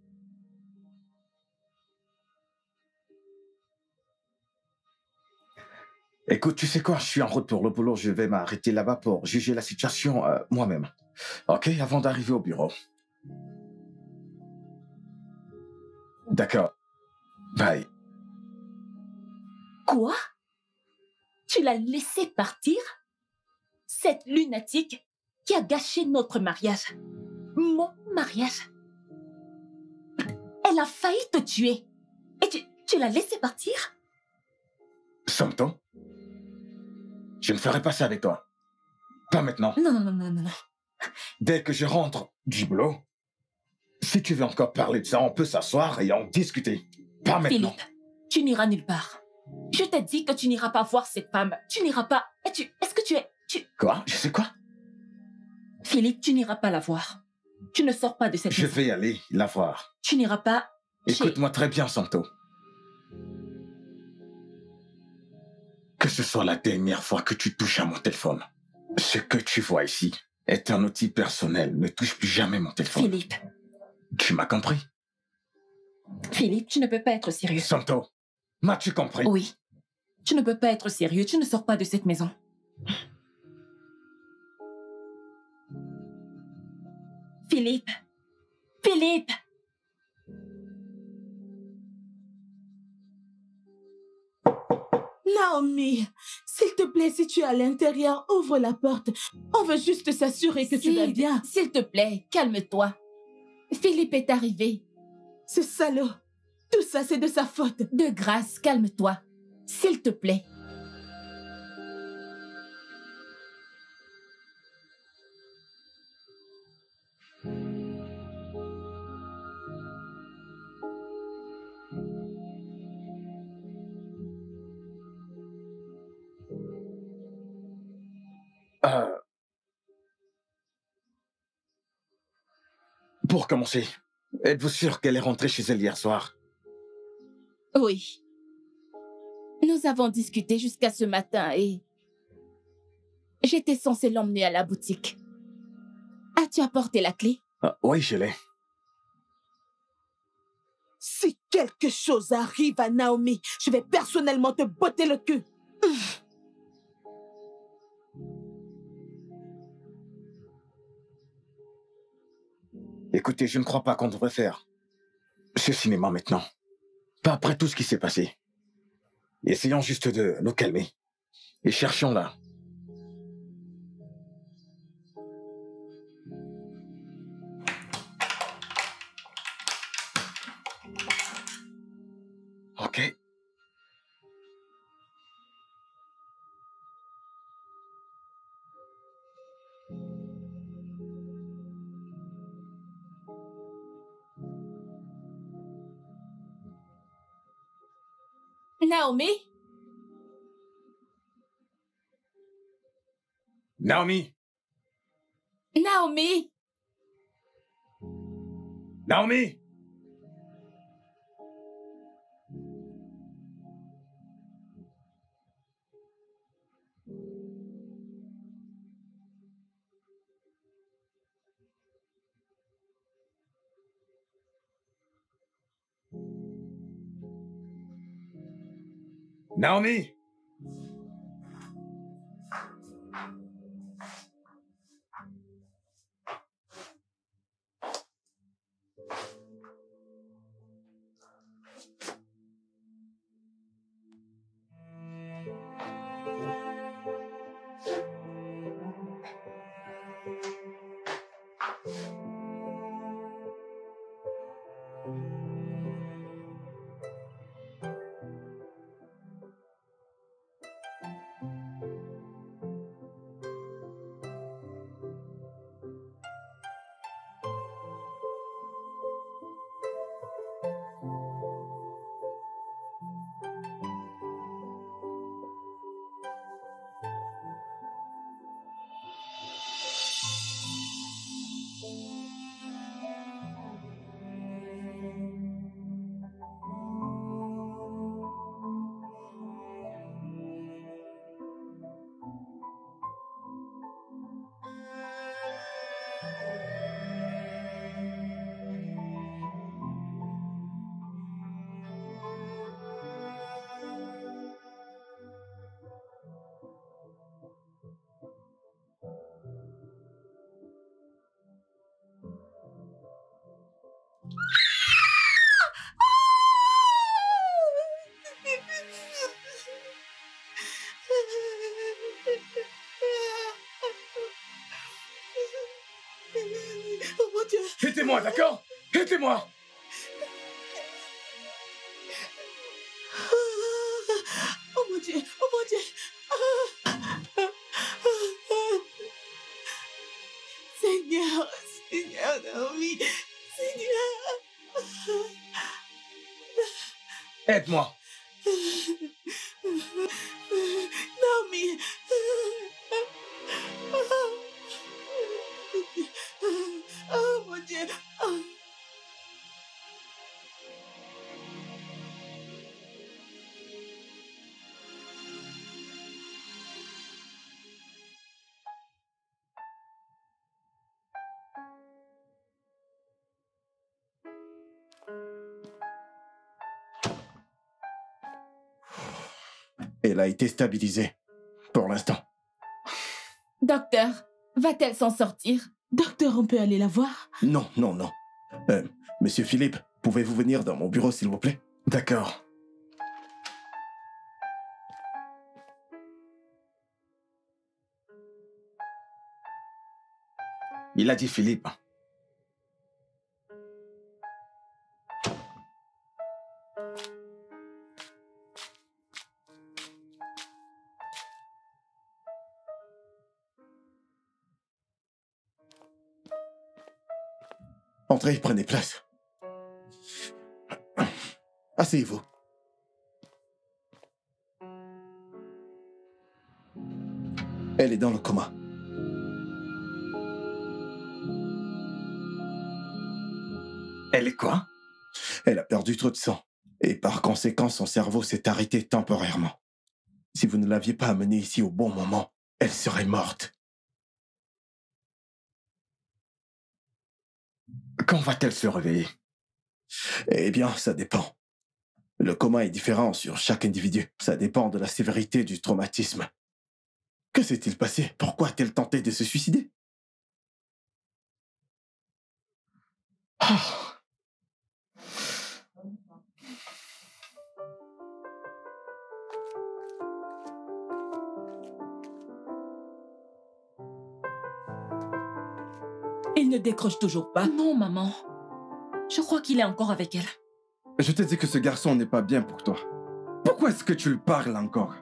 Écoute, tu sais quoi, je suis en route pour le boulot, je vais m'arrêter là-bas pour juger la situation moi-même. Ok, avant d'arriver au bureau. D'accord. Bye. Quoi? Tu l'as laissé partir? Cette lunatique qui a gâché notre mariage. Mon mariage. Elle a failli te tuer. Et tu l'as laissé partir? Santo? Je ne ferai pas ça avec toi. Pas maintenant. Non. Dès que je rentre du boulot, si tu veux encore parler de ça, on peut s'asseoir et en discuter. Pas maintenant. Philippe, tu n'iras nulle part. Je t'ai dit que tu n'iras pas voir cette femme. Tu n'iras pas... Est-ce que tu es... Quoi? Je sais quoi? Philippe, tu n'iras pas la voir. Tu ne sors pas de cette Je maison. vais aller la voir. Tu n'iras pas... Écoute-moi très bien, Santo. Que ce soit la dernière fois que tu touches à mon téléphone. Ce que tu vois ici est un outil personnel. Ne touche plus jamais mon téléphone. Philippe. Tu m'as compris? Philippe, tu ne peux pas être sérieux. Santo, m'as-tu compris? Oui. Tu ne peux pas être sérieux. Tu ne sors pas de cette maison. Philippe. Philippe. Naomi, s'il te plaît, si tu es à l'intérieur, ouvre la porte. On veut juste s'assurer que tu vas bien. S'il te plaît, calme-toi. Philippe est arrivé. Ce salaud, tout ça, c'est de sa faute. De grâce, calme-toi. S'il te plaît. Pour commencer, êtes-vous sûr qu'elle est rentrée chez elle hier soir? Oui. Nous avons discuté jusqu'à ce matin et... J'étais censée l'emmener à la boutique. As-tu apporté la clé? Oui, je l'ai. Si quelque chose arrive à Naomi, je vais personnellement te botter le cul. Écoutez, je ne crois pas qu'on devrait faire ce cinéma maintenant. Pas après tout ce qui s'est passé. Essayons juste de nous calmer. Et cherchons là. Ok. Naomi? Naomi! Naomi? Naomi! Naomi! Oh mon Dieu! Aidez-moi, d'accord? Aidez-moi! Oh mon Dieu! Oh mon Dieu! Seigneur! Seigneur, Naomi! Seigneur! Aide-moi! Naomi! Oh mon Dieu! Elle a été stabilisée. Pour l'instant. Docteur, va-t-elle s'en sortir? Docteur, on peut aller la voir? Non, non, non. Monsieur Philippe, pouvez-vous venir dans mon bureau, s'il vous plaît? D'accord. Il a dit Philippe. Entrez, prenez place. Asseyez-vous. Elle est dans le coma. Elle est quoi? Elle a perdu trop de sang. Et par conséquent, son cerveau s'est arrêté temporairement. Si vous ne l'aviez pas amenée ici au bon moment, elle serait morte. Quand va-t-elle se réveiller? Eh bien, ça dépend. Le coma est différent sur chaque individu. Ça dépend de la sévérité du traumatisme. Que s'est-il passé? Pourquoi a-t-elle tenté de se suicider? Il ne décroche toujours pas. Non, maman. Je crois qu'il est encore avec elle. Je te dis que ce garçon n'est pas bien pour toi. Pourquoi est-ce que tu lui parles encore?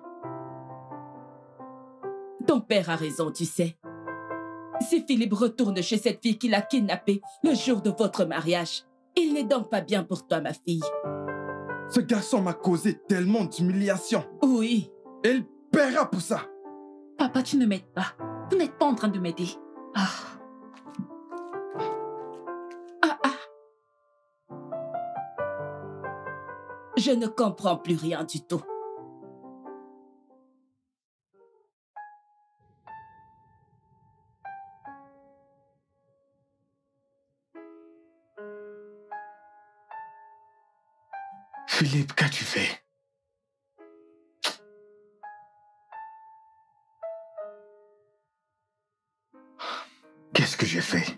Ton père a raison, tu sais. Si Philippe retourne chez cette fille qu'il a kidnappée le jour de votre mariage, il n'est donc pas bien pour toi, ma fille. Ce garçon m'a causé tellement d'humiliation. Oui. Et il paiera pour ça. Papa, tu ne m'aides pas. Vous n'êtes pas en train de m'aider. Je ne comprends plus rien du tout. Philippe, qu'as-tu fait? Qu'est-ce que j'ai fait?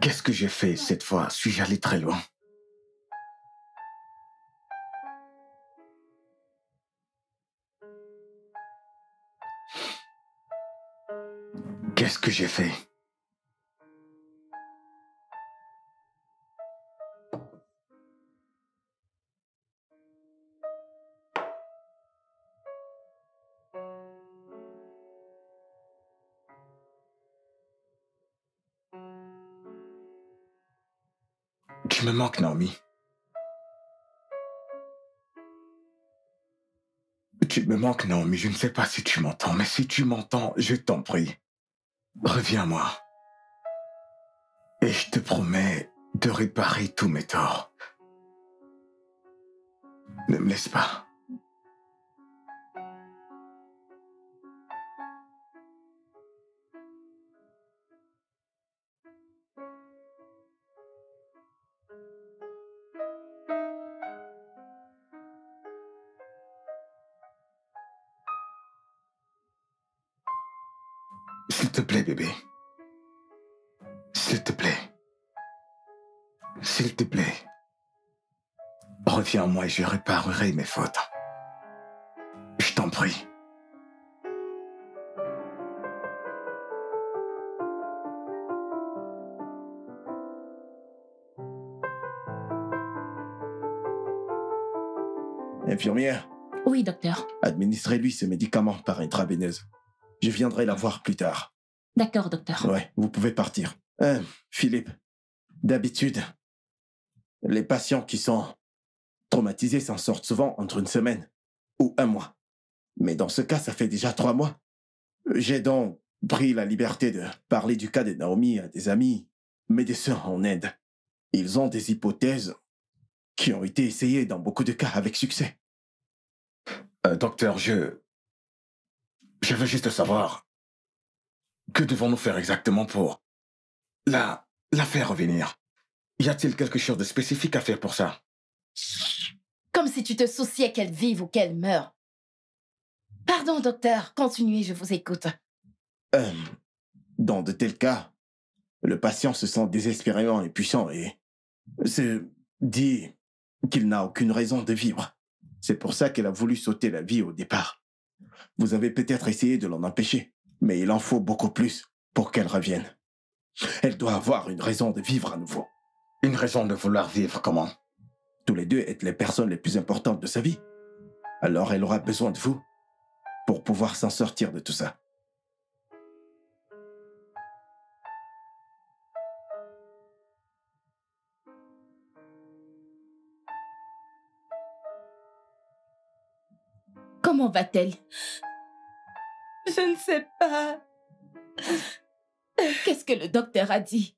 Qu'est-ce que j'ai fait cette fois? Suis-je allé très loin? Qu'est-ce que j'ai fait? Tu me manques, Naomi. Tu me manques, Naomi. Je ne sais pas si tu m'entends, mais si tu m'entends, je t'en prie. Reviens-moi. Et je te promets de réparer tous mes torts. Ne me laisse pas. S'il te plaît, bébé. S'il te plaît. S'il te plaît. Reviens à moi et je réparerai mes fautes. Je t'en prie. Infirmière, Oui, docteur. administrez-lui ce médicament par intraveineuse. Je viendrai la voir plus tard. D'accord, docteur. Ouais, vous pouvez partir. Philippe, d'habitude, les patients qui sont traumatisés s'en sortent souvent entre une semaine ou un mois. Mais dans ce cas, ça fait déjà 3 mois. J'ai donc pris la liberté de parler du cas de Naomi à des amis médecins en Inde. Ils ont des hypothèses qui ont été essayées dans beaucoup de cas avec succès. Docteur, je veux juste savoir, que devons-nous faire exactement pour la faire revenir? Y a-t-il quelque chose de spécifique à faire pour ça? Comme si tu te souciais qu'elle vive ou qu'elle meure. Pardon, docteur. Continuez, je vous écoute. Dans de tels cas, le patient se sent désespérément impuissant et se dit qu'il n'a aucune raison de vivre. C'est pour ça qu'elle a voulu sauter la vie au départ. Vous avez peut-être essayé de l'en empêcher, mais il en faut beaucoup plus pour qu'elle revienne. Elle doit avoir une raison de vivre à nouveau. Une raison de vouloir vivre comment? Tous les deux êtes les personnes les plus importantes de sa vie. Alors elle aura besoin de vous pour pouvoir s'en sortir de tout ça. Comment va-t-elle? Je ne sais pas. Qu'est-ce que le docteur a dit?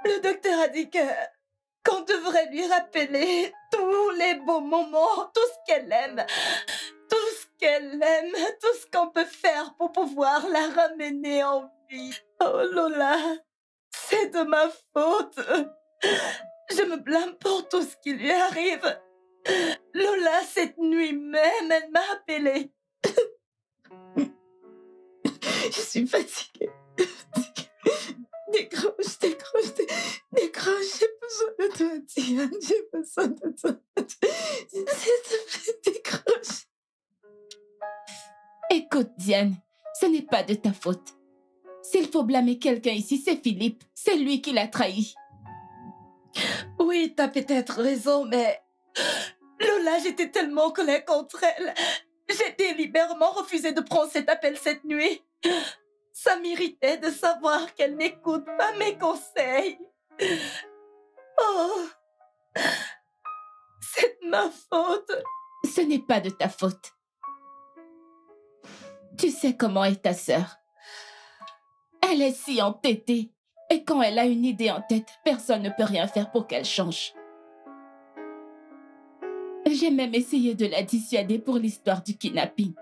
Le docteur a dit qu'on devrait lui rappeler tous les beaux moments, tout ce qu'elle aime. Tout ce qu'elle aime, tout ce qu'on peut faire pour pouvoir la ramener en vie. Oh Lola, c'est de ma faute. Je me blâme pour tout ce qui lui arrive. Lola, cette nuit même, elle m'a appelée. Je suis fatiguée. Décroche. J'ai besoin de toi, Diane. J'ai besoin de toi. S'il te plaît, décroche. Écoute, Diane, ce n'est pas de ta faute. S'il faut blâmer quelqu'un ici, c'est Philippe. C'est lui qui l'a trahi. Oui, t'as peut-être raison, mais... Lola, j'étais tellement en colère contre elle. J'ai délibérément refusé de prendre cet appel cette nuit. Ça m'irritait de savoir qu'elle n'écoute pas mes conseils. Oh, c'est de ma faute. Ce n'est pas de ta faute. Tu sais comment est ta sœur. Elle est si entêtée. Et quand elle a une idée en tête, personne ne peut rien faire pour qu'elle change. J'ai même essayé de la dissuader pour l'histoire du kidnapping.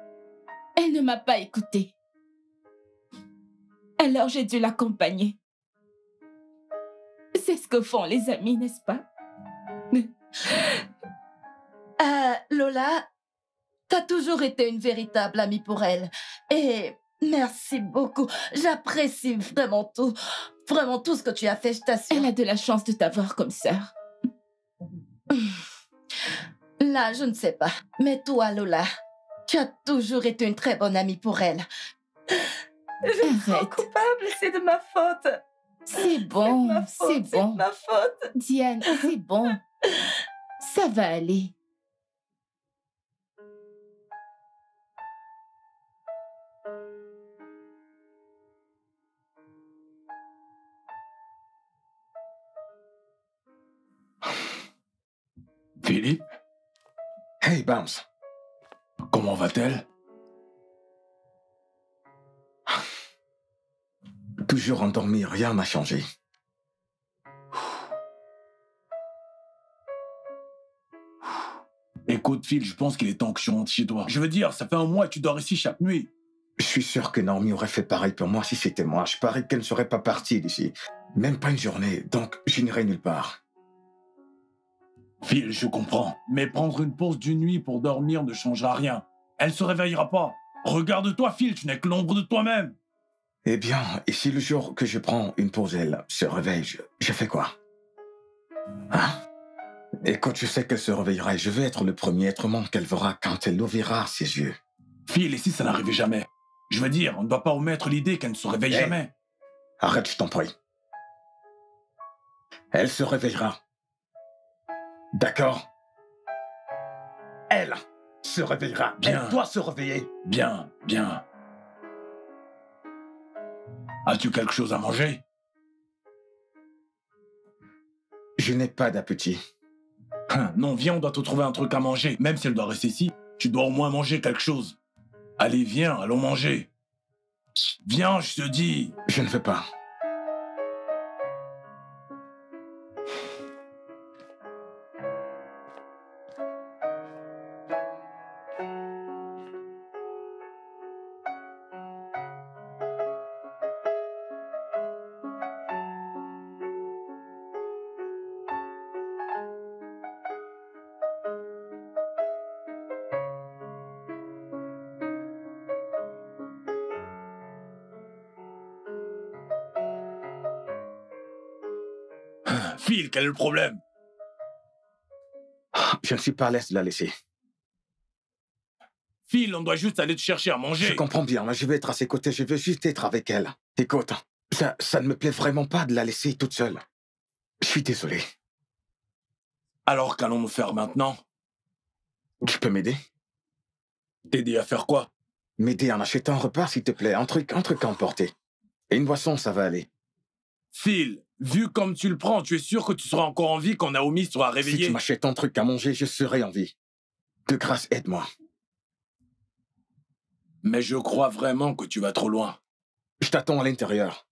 Elle ne m'a pas écoutée. Alors j'ai dû l'accompagner. C'est ce que font les amis, n'est-ce pas? Lola, t'as toujours été une véritable amie pour elle. Et merci beaucoup. J'apprécie vraiment tout ce que tu as fait, je t'assure. Elle a de la chance de t'avoir comme sœur. Là, je ne sais pas. Mais toi, Lola, tu as toujours été une très bonne amie pour elle. Je me sens coupable, c'est de ma faute. C'est bon, c'est bon. C'est de ma faute. Diane, c'est bon. Ça va aller. Philippe? Hey, Bounce. Comment va-t-elle? Toujours endormi, rien n'a changé. Écoute, Phil, je pense qu'il est temps que je rentre chez toi. Je veux dire, ça fait un mois que tu dors ici chaque nuit. Je suis sûr que Naomi aurait fait pareil pour moi si c'était moi. Je parie qu'elle ne serait pas partie d'ici. Même pas une journée, donc je n'irai nulle part. Phil, je comprends. Mais prendre une pause d'une nuit pour dormir ne changera rien. Elle se réveillera pas. Regarde-toi, Phil, tu n'es que l'ombre de toi-même. Eh bien, et si le jour que je prends une pause, elle se réveille, je fais quoi? Hein? Et quand je sais qu'elle se réveillera, je veux être le premier être humain qu'elle verra quand elle ouvrira ses yeux. Phil, et si ça n'arrivait jamais? Je veux dire, on ne doit pas omettre l'idée qu'elle ne se réveille jamais. Arrête, je t'en prie. Elle se réveillera. D'accord? Elle se réveillera. Bien. Elle doit se réveiller. Bien, bien. As-tu quelque chose à manger? Je n'ai pas d'appétit. Non, viens, on doit te trouver un truc à manger. Même si elle doit rester ici, tu dois au moins manger quelque chose. Allez, viens, allons manger. Viens, je te dis. Je ne veux pas. Phil, quel est le problème? Je ne suis pas à l'aise de la laisser. Phil, on doit juste aller te chercher à manger. Je comprends bien, mais je vais être à ses côtés, je veux juste être avec elle. Écoute, ça ne me plaît vraiment pas de la laisser toute seule. Je suis désolé. Alors qu'allons-nous faire maintenant? Tu peux m'aider? T'aider à faire quoi? M'aider en achetant un repas, s'il te plaît, un truc à emporter. Et une boisson, ça va aller. Phil, vu comme tu le prends, tu es sûr que tu seras encore en vie quand Naomi sera réveillée? Si tu m'achètes un truc à manger, je serai en vie. De grâce, aide-moi. Mais je crois vraiment que tu vas trop loin. Je t'attends à l'intérieur.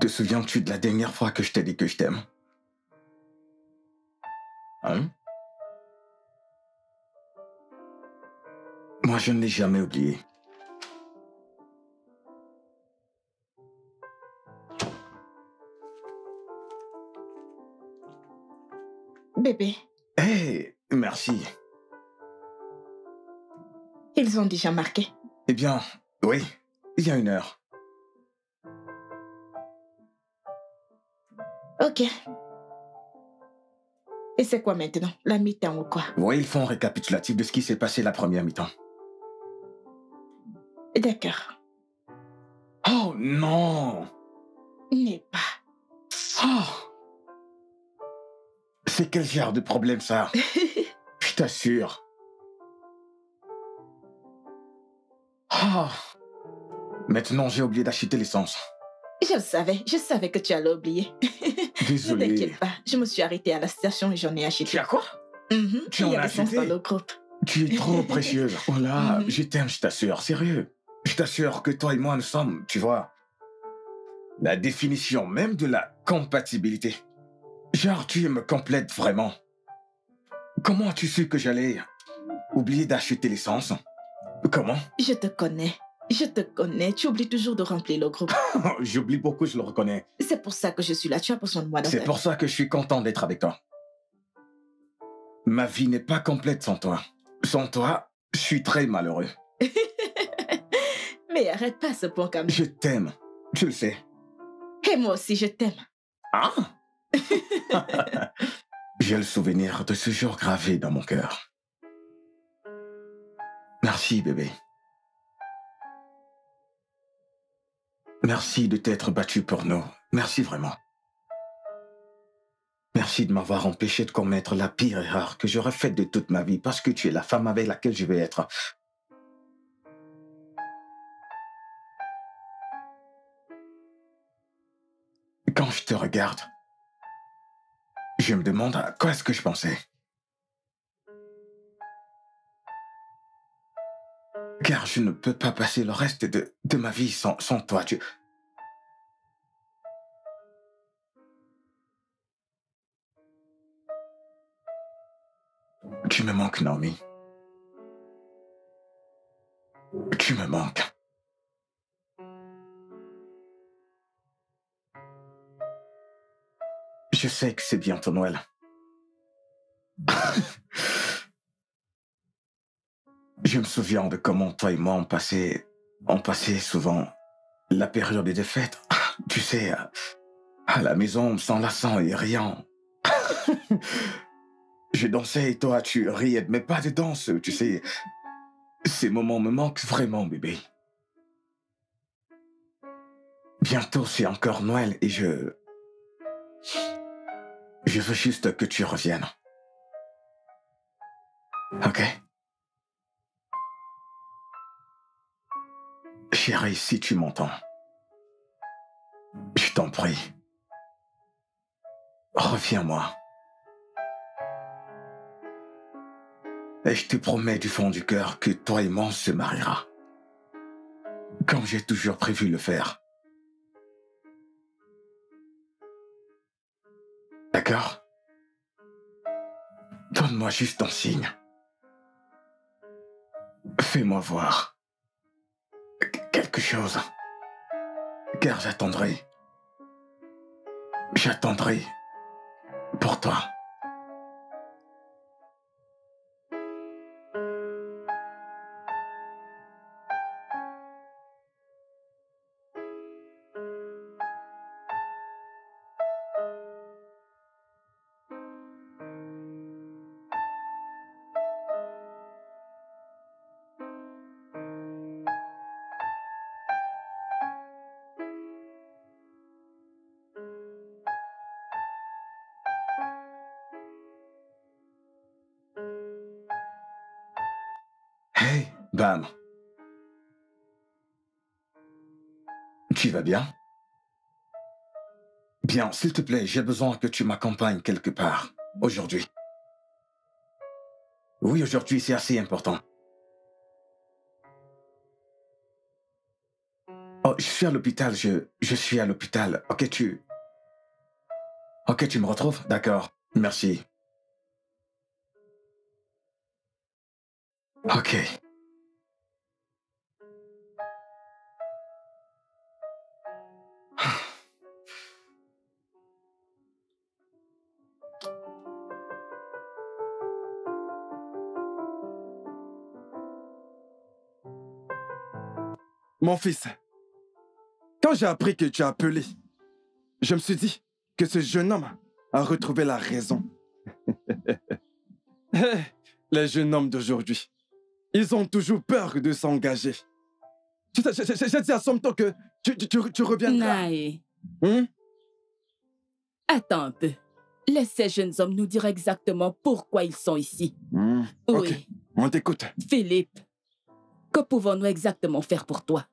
Te souviens-tu de la dernière fois que je t'ai dit que je t'aime? Hein? Moi, je ne l'ai jamais oublié. Bébé, Hé, merci. ils ont déjà marqué. Eh bien, oui, il y a 1 heure. Ok. Et c'est quoi maintenant? La mi-temps ou quoi? Oui, ils font un récapitulatif de ce qui s'est passé la première mi-temps. D'accord. Oh non! N'est pas. Oh! C'est quel genre de problème ça? Je t'assure. Oh! Maintenant, j'ai oublié d'acheter l'essence. Je savais que tu allais oublier. Ne Désolé. t'inquiète pas, je me suis arrêtée à la station et j'en ai acheté. Tu as quoi? Tu Il y en as avait l'essence acheté? dans le groupe. Tu es trop précieuse. Oh là, Mhm. je t'aime, je t'assure, sérieux. Je t'assure que toi et moi, nous sommes, tu vois, la définition même de la compatibilité. Genre, tu me complètes vraiment. Comment as-tu su que j'allais oublier d'acheter l'essence? Comment? Je te connais. Tu oublies toujours de remplir le groupe. J'oublie beaucoup, je le reconnais. C'est pour ça que je suis là. Tu as besoin de moi dans C'est ta pour vie. ça que je suis content d'être avec toi. Ma vie n'est pas complète sans toi. Sans toi, je suis très malheureux. Mais arrête pas à ce point quand même. Je t'aime, tu le sais. Et moi aussi, je t'aime. Ah! J'ai le souvenir de ce jour gravé dans mon cœur. Merci, bébé. Merci de t'être battu pour nous. Merci vraiment. Merci de m'avoir empêché de commettre la pire erreur que j'aurais faite de toute ma vie parce que tu es la femme avec laquelle je vais être. Quand je te regarde, je me demande à quoi est-ce que je pensais. Car je ne peux pas passer le reste de ma vie sans toi. Tu me manques, Naomi. Tu me manques. Je sais que c'est bientôt Noël. Je me souviens de comment toi et moi on passait souvent la période des fêtes. Tu sais, à la maison, s'enlaçant et riant. Je dansais et toi, tu riais de mes pas de danse. Tu sais, ces moments me manquent vraiment, bébé. Bientôt, c'est encore Noël et je veux juste que tu reviennes. Ok? Chérie, si tu m'entends, je t'en prie, reviens-moi. Et je te promets du fond du cœur que toi et moi on se mariera. Comme j'ai toujours prévu le faire. D'accord? Donne-moi juste un signe. Fais-moi voir quelque chose. Car j'attendrai. J'attendrai pour toi. Hey, Bam. Tu vas bien? Bien, s'il te plaît, j'ai besoin que tu m'accompagnes quelque part, aujourd'hui. Oui, aujourd'hui, c'est assez important. Oh, je suis à l'hôpital, je suis à l'hôpital. Ok, tu me retrouves? D'accord, merci. Ok. Mon fils, quand j'ai appris que tu as appelé, je me suis dit que ce jeune homme a retrouvé la raison. Les jeunes hommes d'aujourd'hui, ils ont toujours peur de s'engager. J'ai dit à Somto que tu reviendras. Nae, Hum? attends un peu. Laisse ces jeunes hommes nous dire exactement pourquoi ils sont ici. Ok, Oui. on t'écoute. Philippe, que pouvons-nous exactement faire pour toi?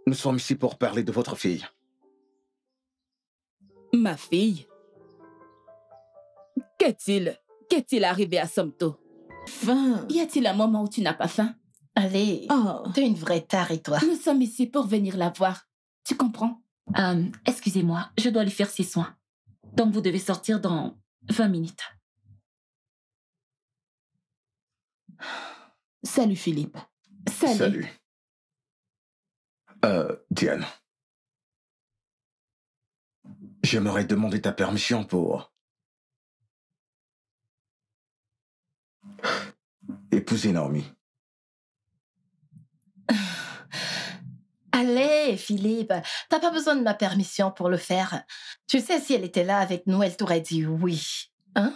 Nous sommes ici pour parler de votre fille. Ma fille? Qu'est-il arrivé à Somto? Faim. Y a-t-il un moment où tu n'as pas faim? Allez, Oh. t'es une vraie tarée, toi. Nous sommes ici pour venir la voir. Tu comprends? Excusez-moi, je dois lui faire ses soins. Donc vous devez sortir dans 20 minutes. Salut Philippe. Salut. Diane. J'aimerais demander ta permission pour épouser Naomi. Allez, Philippe, t'as pas besoin de ma permission pour le faire. Tu sais, si elle était là avec nous, elle t'aurait dit oui. Hein?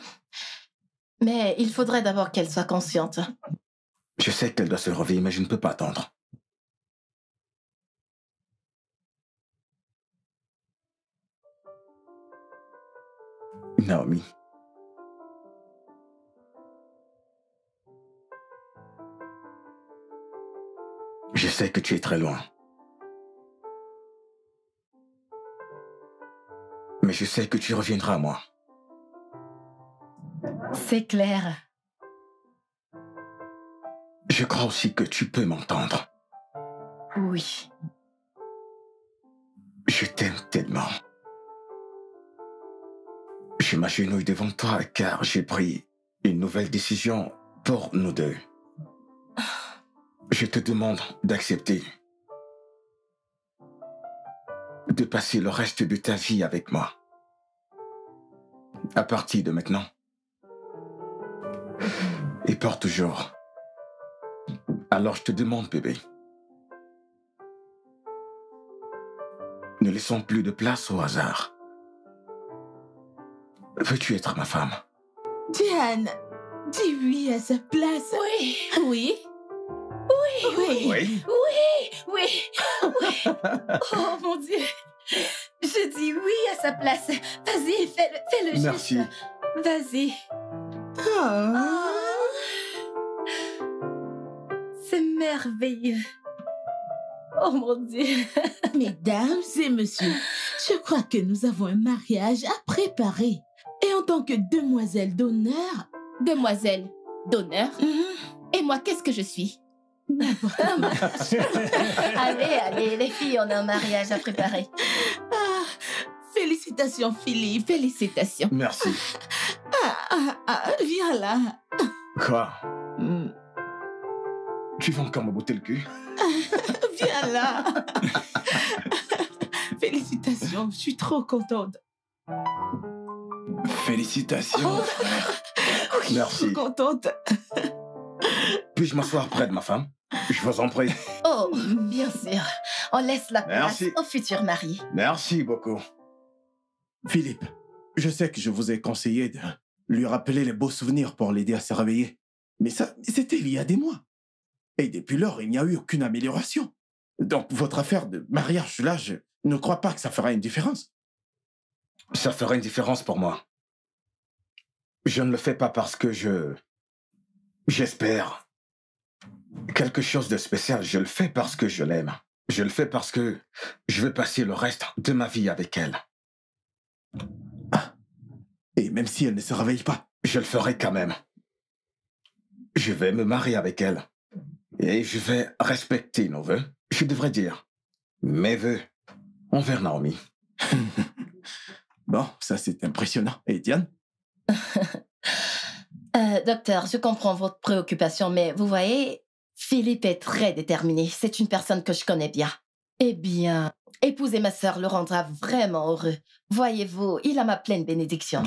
Mais il faudrait d'abord qu'elle soit consciente. Je sais qu'elle doit se réveiller, mais je ne peux pas attendre. Naomi. Je sais que tu es très loin. Mais je sais que tu reviendras à moi. C'est clair. Je crois aussi que tu peux m'entendre. Oui. Je t'aime tellement. Je m'agenouille devant toi car j'ai pris une nouvelle décision pour nous deux. Je te demande d'accepter de passer le reste de ta vie avec moi. À partir de maintenant. Et pour toujours. Alors je te demande, bébé. Ne laissons plus de place au hasard. Veux-tu être ma femme? Diane, dis oui à sa place. Oui. Oui? Oui, oui. Oui. Oui, oui. Oh mon Dieu. Je dis oui à sa place. Vas-y, fais-le juste. Merci. Vas-y. Oh. C'est merveilleux. Oh mon Dieu. Mesdames et messieurs, je crois que nous avons un mariage à préparer. Et en tant que demoiselle d'honneur... Demoiselle d'honneur? Et moi, qu'est-ce que je suis? Allez, les filles, on a un mariage à préparer. Ah, félicitations, Philippe. Félicitations. Merci. Viens là. Quoi? Tu vas encore me botter le cul? Viens là. Félicitations, je suis trop contente. Félicitations, frère. Oui, Merci. Je suis contente. Puis-je m'asseoir près de ma femme? Je vous en prie. Oh, bien sûr. On laisse la place Merci. au futur mari. Merci beaucoup. Philippe, je sais que je vous ai conseillé de lui rappeler les beaux souvenirs pour l'aider à se réveiller. Mais ça, c'était il y a des mois. Et depuis lors, il n'y a eu aucune amélioration. Donc, votre affaire de mariage, là, je ne crois pas que ça fera une différence. ça ferait une différence pour moi. Je ne le fais pas parce que j'espère quelque chose de spécial. Je le fais parce que je l'aime. Je le fais parce que je veux passer le reste de ma vie avec elle. Ah. Et même si elle ne se réveille pas, je le ferai quand même. Je vais me marier avec elle. Et je vais respecter nos vœux. Je devrais dire mes vœux envers Naomi. Bon, ça c'est impressionnant. Et Diane? Docteur, je comprends votre préoccupation, mais vous voyez, Philippe est très déterminé. C'est une personne que je connais bien. Eh bien, épouser ma sœur le rendra vraiment heureux. Voyez-vous, il a ma pleine bénédiction.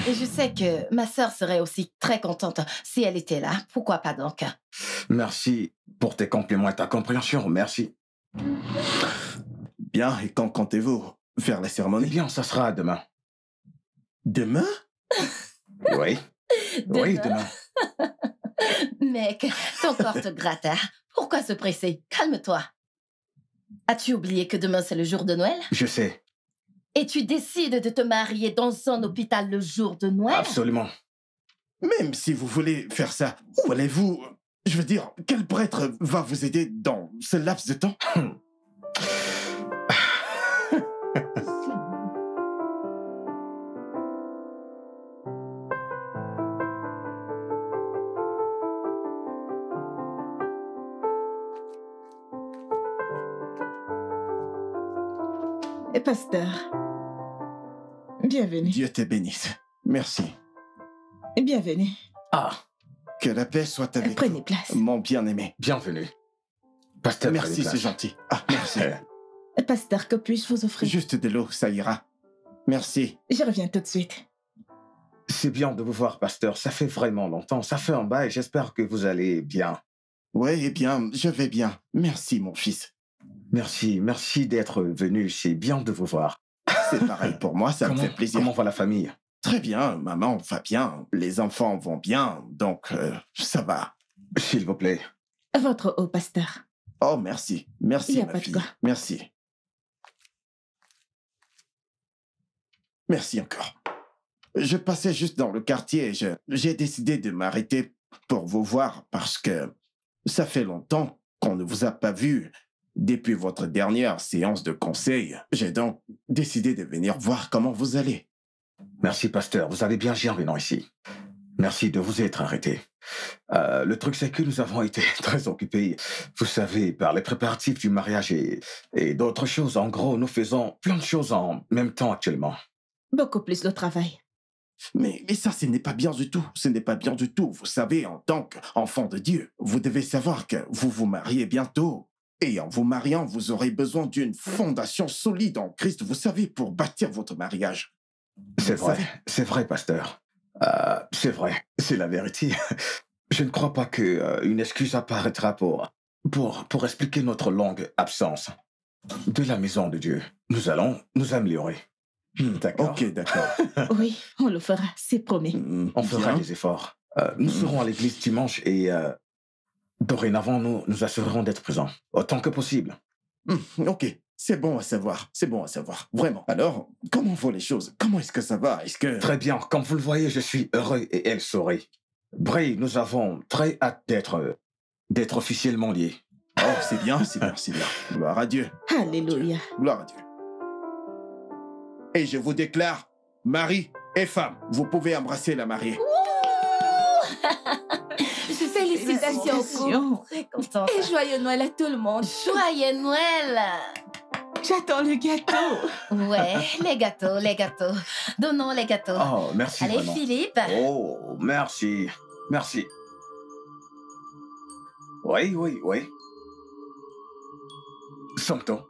Et je sais que ma sœur serait aussi très contente si elle était là. Pourquoi pas donc? Merci pour tes compliments et ta compréhension. Merci. Bien, et quand comptez-vous faire la cérémonie? Eh bien, ça sera demain. Demain? Oui. Demain? Oui, demain. Mec, ton corps te gratte, hein? Pourquoi se presser? Calme-toi. As-tu oublié que demain c'est le jour de Noël? Je sais. Et tu décides de te marier dans un hôpital le jour de Noël? Absolument. Même si vous voulez faire ça, où allez-vous? Je veux dire, quel prêtre va vous aider dans ce laps de temps? Pasteur, bienvenue. Dieu te bénisse. Merci. Bienvenue. Ah. Que la paix soit avec Prenez vous, place. mon bien-aimé. Bienvenue. Pasteur, merci, c'est gentil. Ah, merci. Pasteur, que puis-je vous offrir? Juste de l'eau, ça ira. Merci. Je reviens tout de suite. C'est bien de vous voir, pasteur. Ça fait vraiment longtemps. Ça fait un bail. J'espère que vous allez bien. Oui, eh bien, je vais bien. Merci, mon fils. Merci d'être venu. C'est bien de vous voir. C'est pareil pour moi, ça me fait plaisir. Comment va la famille? Très bien, maman va bien, les enfants vont bien, donc ça va. S'il vous plaît. Votre eau, pasteur. Oh, merci. Merci, ma fille. Merci. Merci encore. Je passais juste dans le quartier et j'ai décidé de m'arrêter pour vous voir parce que ça fait longtemps qu'on ne vous a pas vu. Depuis votre dernière séance de conseil, j'ai donc décidé de venir voir comment vous allez. Merci, pasteur. Vous avez bien géré en venant ici. Merci de vous être arrêté. Le truc, c'est que nous avons été très occupés, vous savez, par les préparatifs du mariage et d'autres choses. En gros, nous faisons plein de choses en même temps actuellement. Beaucoup plus de travail. Mais ça, ce n'est pas bien du tout. Ce n'est pas bien du tout. Vous savez, en tant qu'enfant de Dieu, vous devez savoir que vous vous mariez bientôt. Et en vous mariant, vous aurez besoin d'une fondation solide en Christ, vous savez, pour bâtir votre mariage. C'est vrai, pasteur. C'est vrai, c'est la vérité. Je ne crois pas qu'une excuse apparaîtra pour expliquer notre longue absence de la maison de Dieu. Nous allons nous améliorer. D'accord. Ok, d'accord. Oui, on le fera, c'est promis. On fera des efforts. Nous serons à l'église dimanche et dorénavant, nous assurerons d'être présents autant que possible. Ok, c'est bon à savoir, vraiment. Alors, comment vont les choses? Comment est-ce que ça va? Très bien, comme vous le voyez, je suis heureux et elle sourit. Bray, nous avons très hâte d'être officiellement liés. Oh, c'est bien. Gloire à Dieu. Alléluia. Gloire à Dieu. Et je vous déclare, mari et femme, vous pouvez embrasser la mariée. Félicitations au couple. Très contente. Et joyeux Noël à tout le monde. Joyeux Noël. J'attends le gâteau. Ouais, les gâteaux. Donnons les gâteaux. Oh, merci. Allez, vraiment. Philippe. Oh, merci. Oui. Sancto.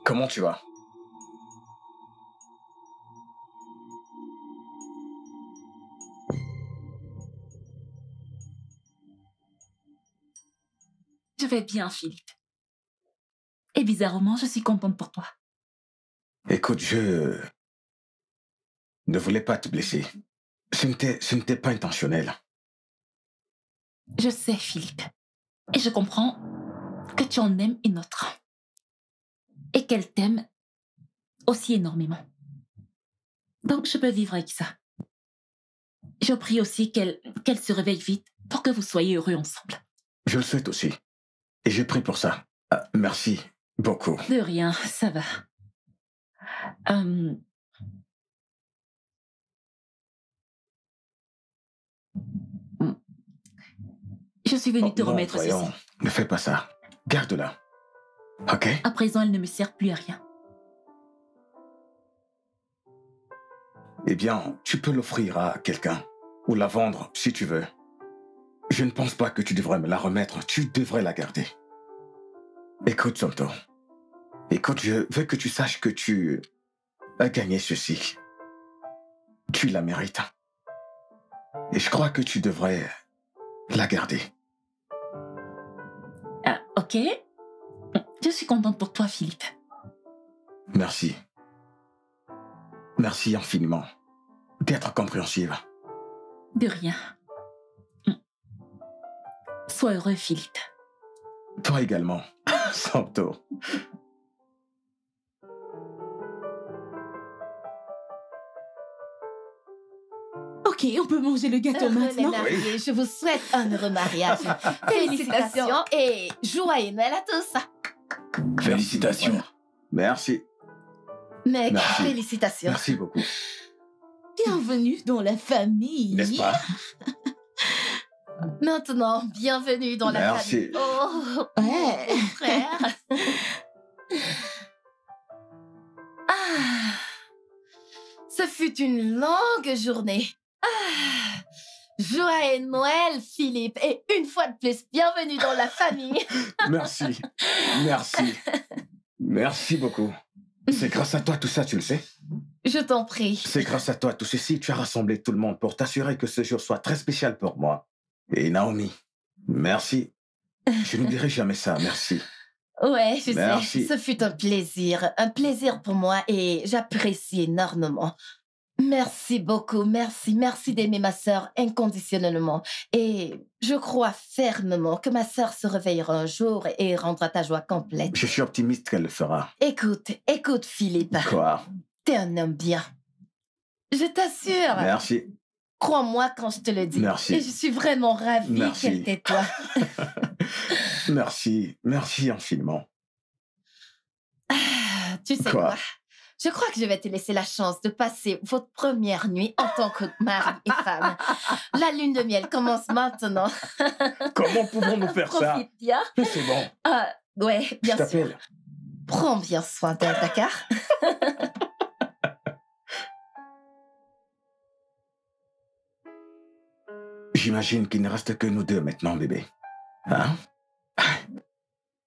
Comment tu vas? Je vais bien, Philippe. Et bizarrement, je suis contente pour toi. Écoute, je ne voulais pas te blesser. Ce n'était pas intentionnel. Je sais, Philippe. Et je comprends que tu en aimes une autre. Et qu'elle t'aime aussi énormément. Donc, je peux vivre avec ça. Je prie aussi qu'elle se réveille vite pour que vous soyez heureux ensemble. Je le souhaite aussi. Et j'ai pris pour ça. Merci beaucoup. De rien, ça va. Je suis venue te remettre ceci. Ne fais pas ça. Garde-la. Ok? À présent, elle ne me sert plus à rien. Eh bien, tu peux l'offrir à quelqu'un. Ou la vendre, si tu veux. Je ne pense pas que tu devrais me la remettre. Tu devrais la garder. Écoute, Somto. Écoute, je veux que tu saches que tu as gagné ceci. Tu la mérites. Et je crois que tu devrais la garder. Ok. Je suis contente pour toi, Philippe. Merci. Merci infiniment d'être compréhensive. De rien. Sois heureux, Philippe. Toi également, Somto. Ok, on peut manger le gâteau Heureux les maintenant. mariés, je vous souhaite un heureux mariage. Félicitations et joyeux Noël à tous. Félicitations. Merci. Mec, Merci. félicitations. Merci beaucoup. Bienvenue dans la famille. N'est-ce pas? Maintenant, bienvenue dans la Merci. famille. Oh, Ouais. frère. Ah, ce fut une longue journée. Ah, joyeux Noël, Philippe. Et une fois de plus, bienvenue dans la famille. Merci. Merci. Merci beaucoup. C'est grâce à toi tout ça, tu le sais? Je t'en prie. C'est grâce à toi tout ceci, tu as rassemblé tout le monde pour t'assurer que ce jour soit très spécial pour moi. Et Naomi, merci. Je n'oublierai jamais ça, merci. Ouais, je Merci. sais. Ce fut un plaisir pour moi et j'apprécie énormément. Merci beaucoup, merci. Merci d'aimer ma sœur inconditionnellement. Et je crois fermement que ma sœur se réveillera un jour et rendra ta joie complète. Je suis optimiste qu'elle le fera. Écoute, Philippe. Quoi? T'es un homme bien. Je t'assure. Merci. Crois-moi quand je te le dis. Merci. Et je suis vraiment ravie Merci. qu'elle t'ait toi. Merci. Merci infiniment. Tu sais Quoi? quoi? Je crois que je vais te laisser la chance de passer votre première nuit en tant que mari et femme. La lune de miel commence maintenant. Comment pouvons-nous faire ça? Profite bien. Mais c'est bon. Ouais, Je bien sûr. t'appelle. Prends bien soin d'elle, d'accord? J'imagine qu'il ne reste que nous deux maintenant, bébé. Hein?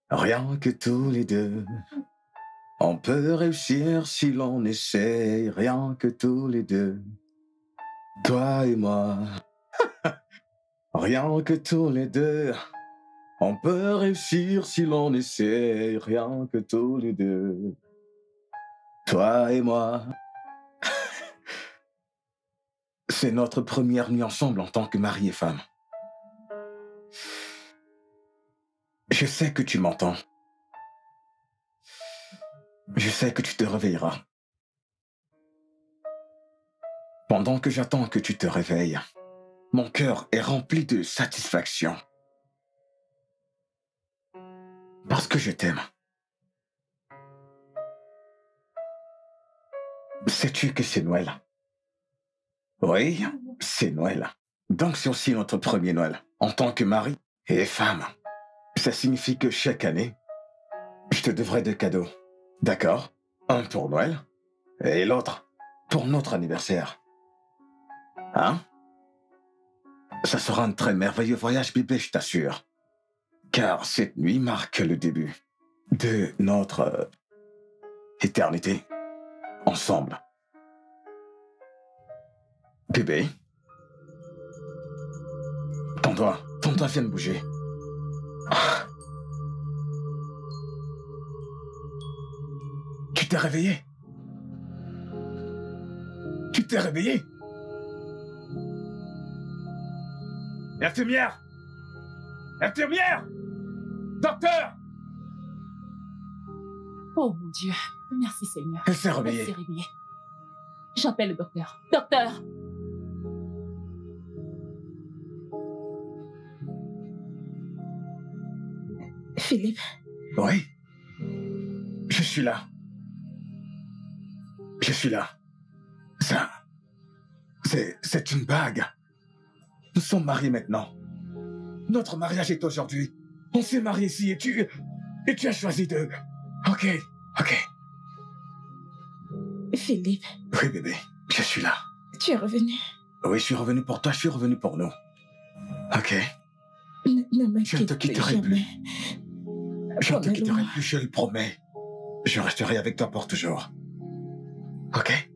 Rien que tous les deux. On peut réussir si l'on essaie, rien que tous les deux. Toi et moi. Rien que tous les deux. On peut réussir si l'on essaie, rien que tous les deux. Toi et moi. C'est notre première nuit ensemble en tant que mari et femme. Je sais que tu m'entends. Je sais que tu te réveilleras. Pendant que j'attends que tu te réveilles, mon cœur est rempli de satisfaction. Parce que je t'aime. Sais-tu que c'est Noël? Oui, c'est Noël. Donc c'est aussi notre premier Noël, en tant que mari et femme. Ça signifie que chaque année, je te devrai 2 cadeaux. D'accord? Un pour Noël et l'autre pour notre anniversaire. Hein? Ça sera un très merveilleux voyage, bébé, je t'assure. Car cette nuit marque le début de notre éternité ensemble. Bébé, tends-toi, viens de bouger. Ah. Tu t'es réveillé? Tu t'es réveillé? Infirmière! Infirmière! Docteur! Oh mon Dieu. Merci Seigneur. Elle s'est Elle réveillée. s'est réveillée. J'appelle le docteur. Docteur! Philippe, Oui. Je suis là. Je suis là. Ça, c'est une bague. Nous sommes mariés maintenant. Notre mariage est aujourd'hui. On s'est mariés ici et tu as choisi de... Ok, ok. Philippe, Oui, bébé, je suis là. tu es revenu. Oui, je suis revenu pour toi, je suis revenu pour nous. Ok. Ne me Je ne te quitte quitterai jamais. plus. Je ne te quitterai Promets-le-moi. plus, je le promets. Je resterai avec toi pour toujours. Ok?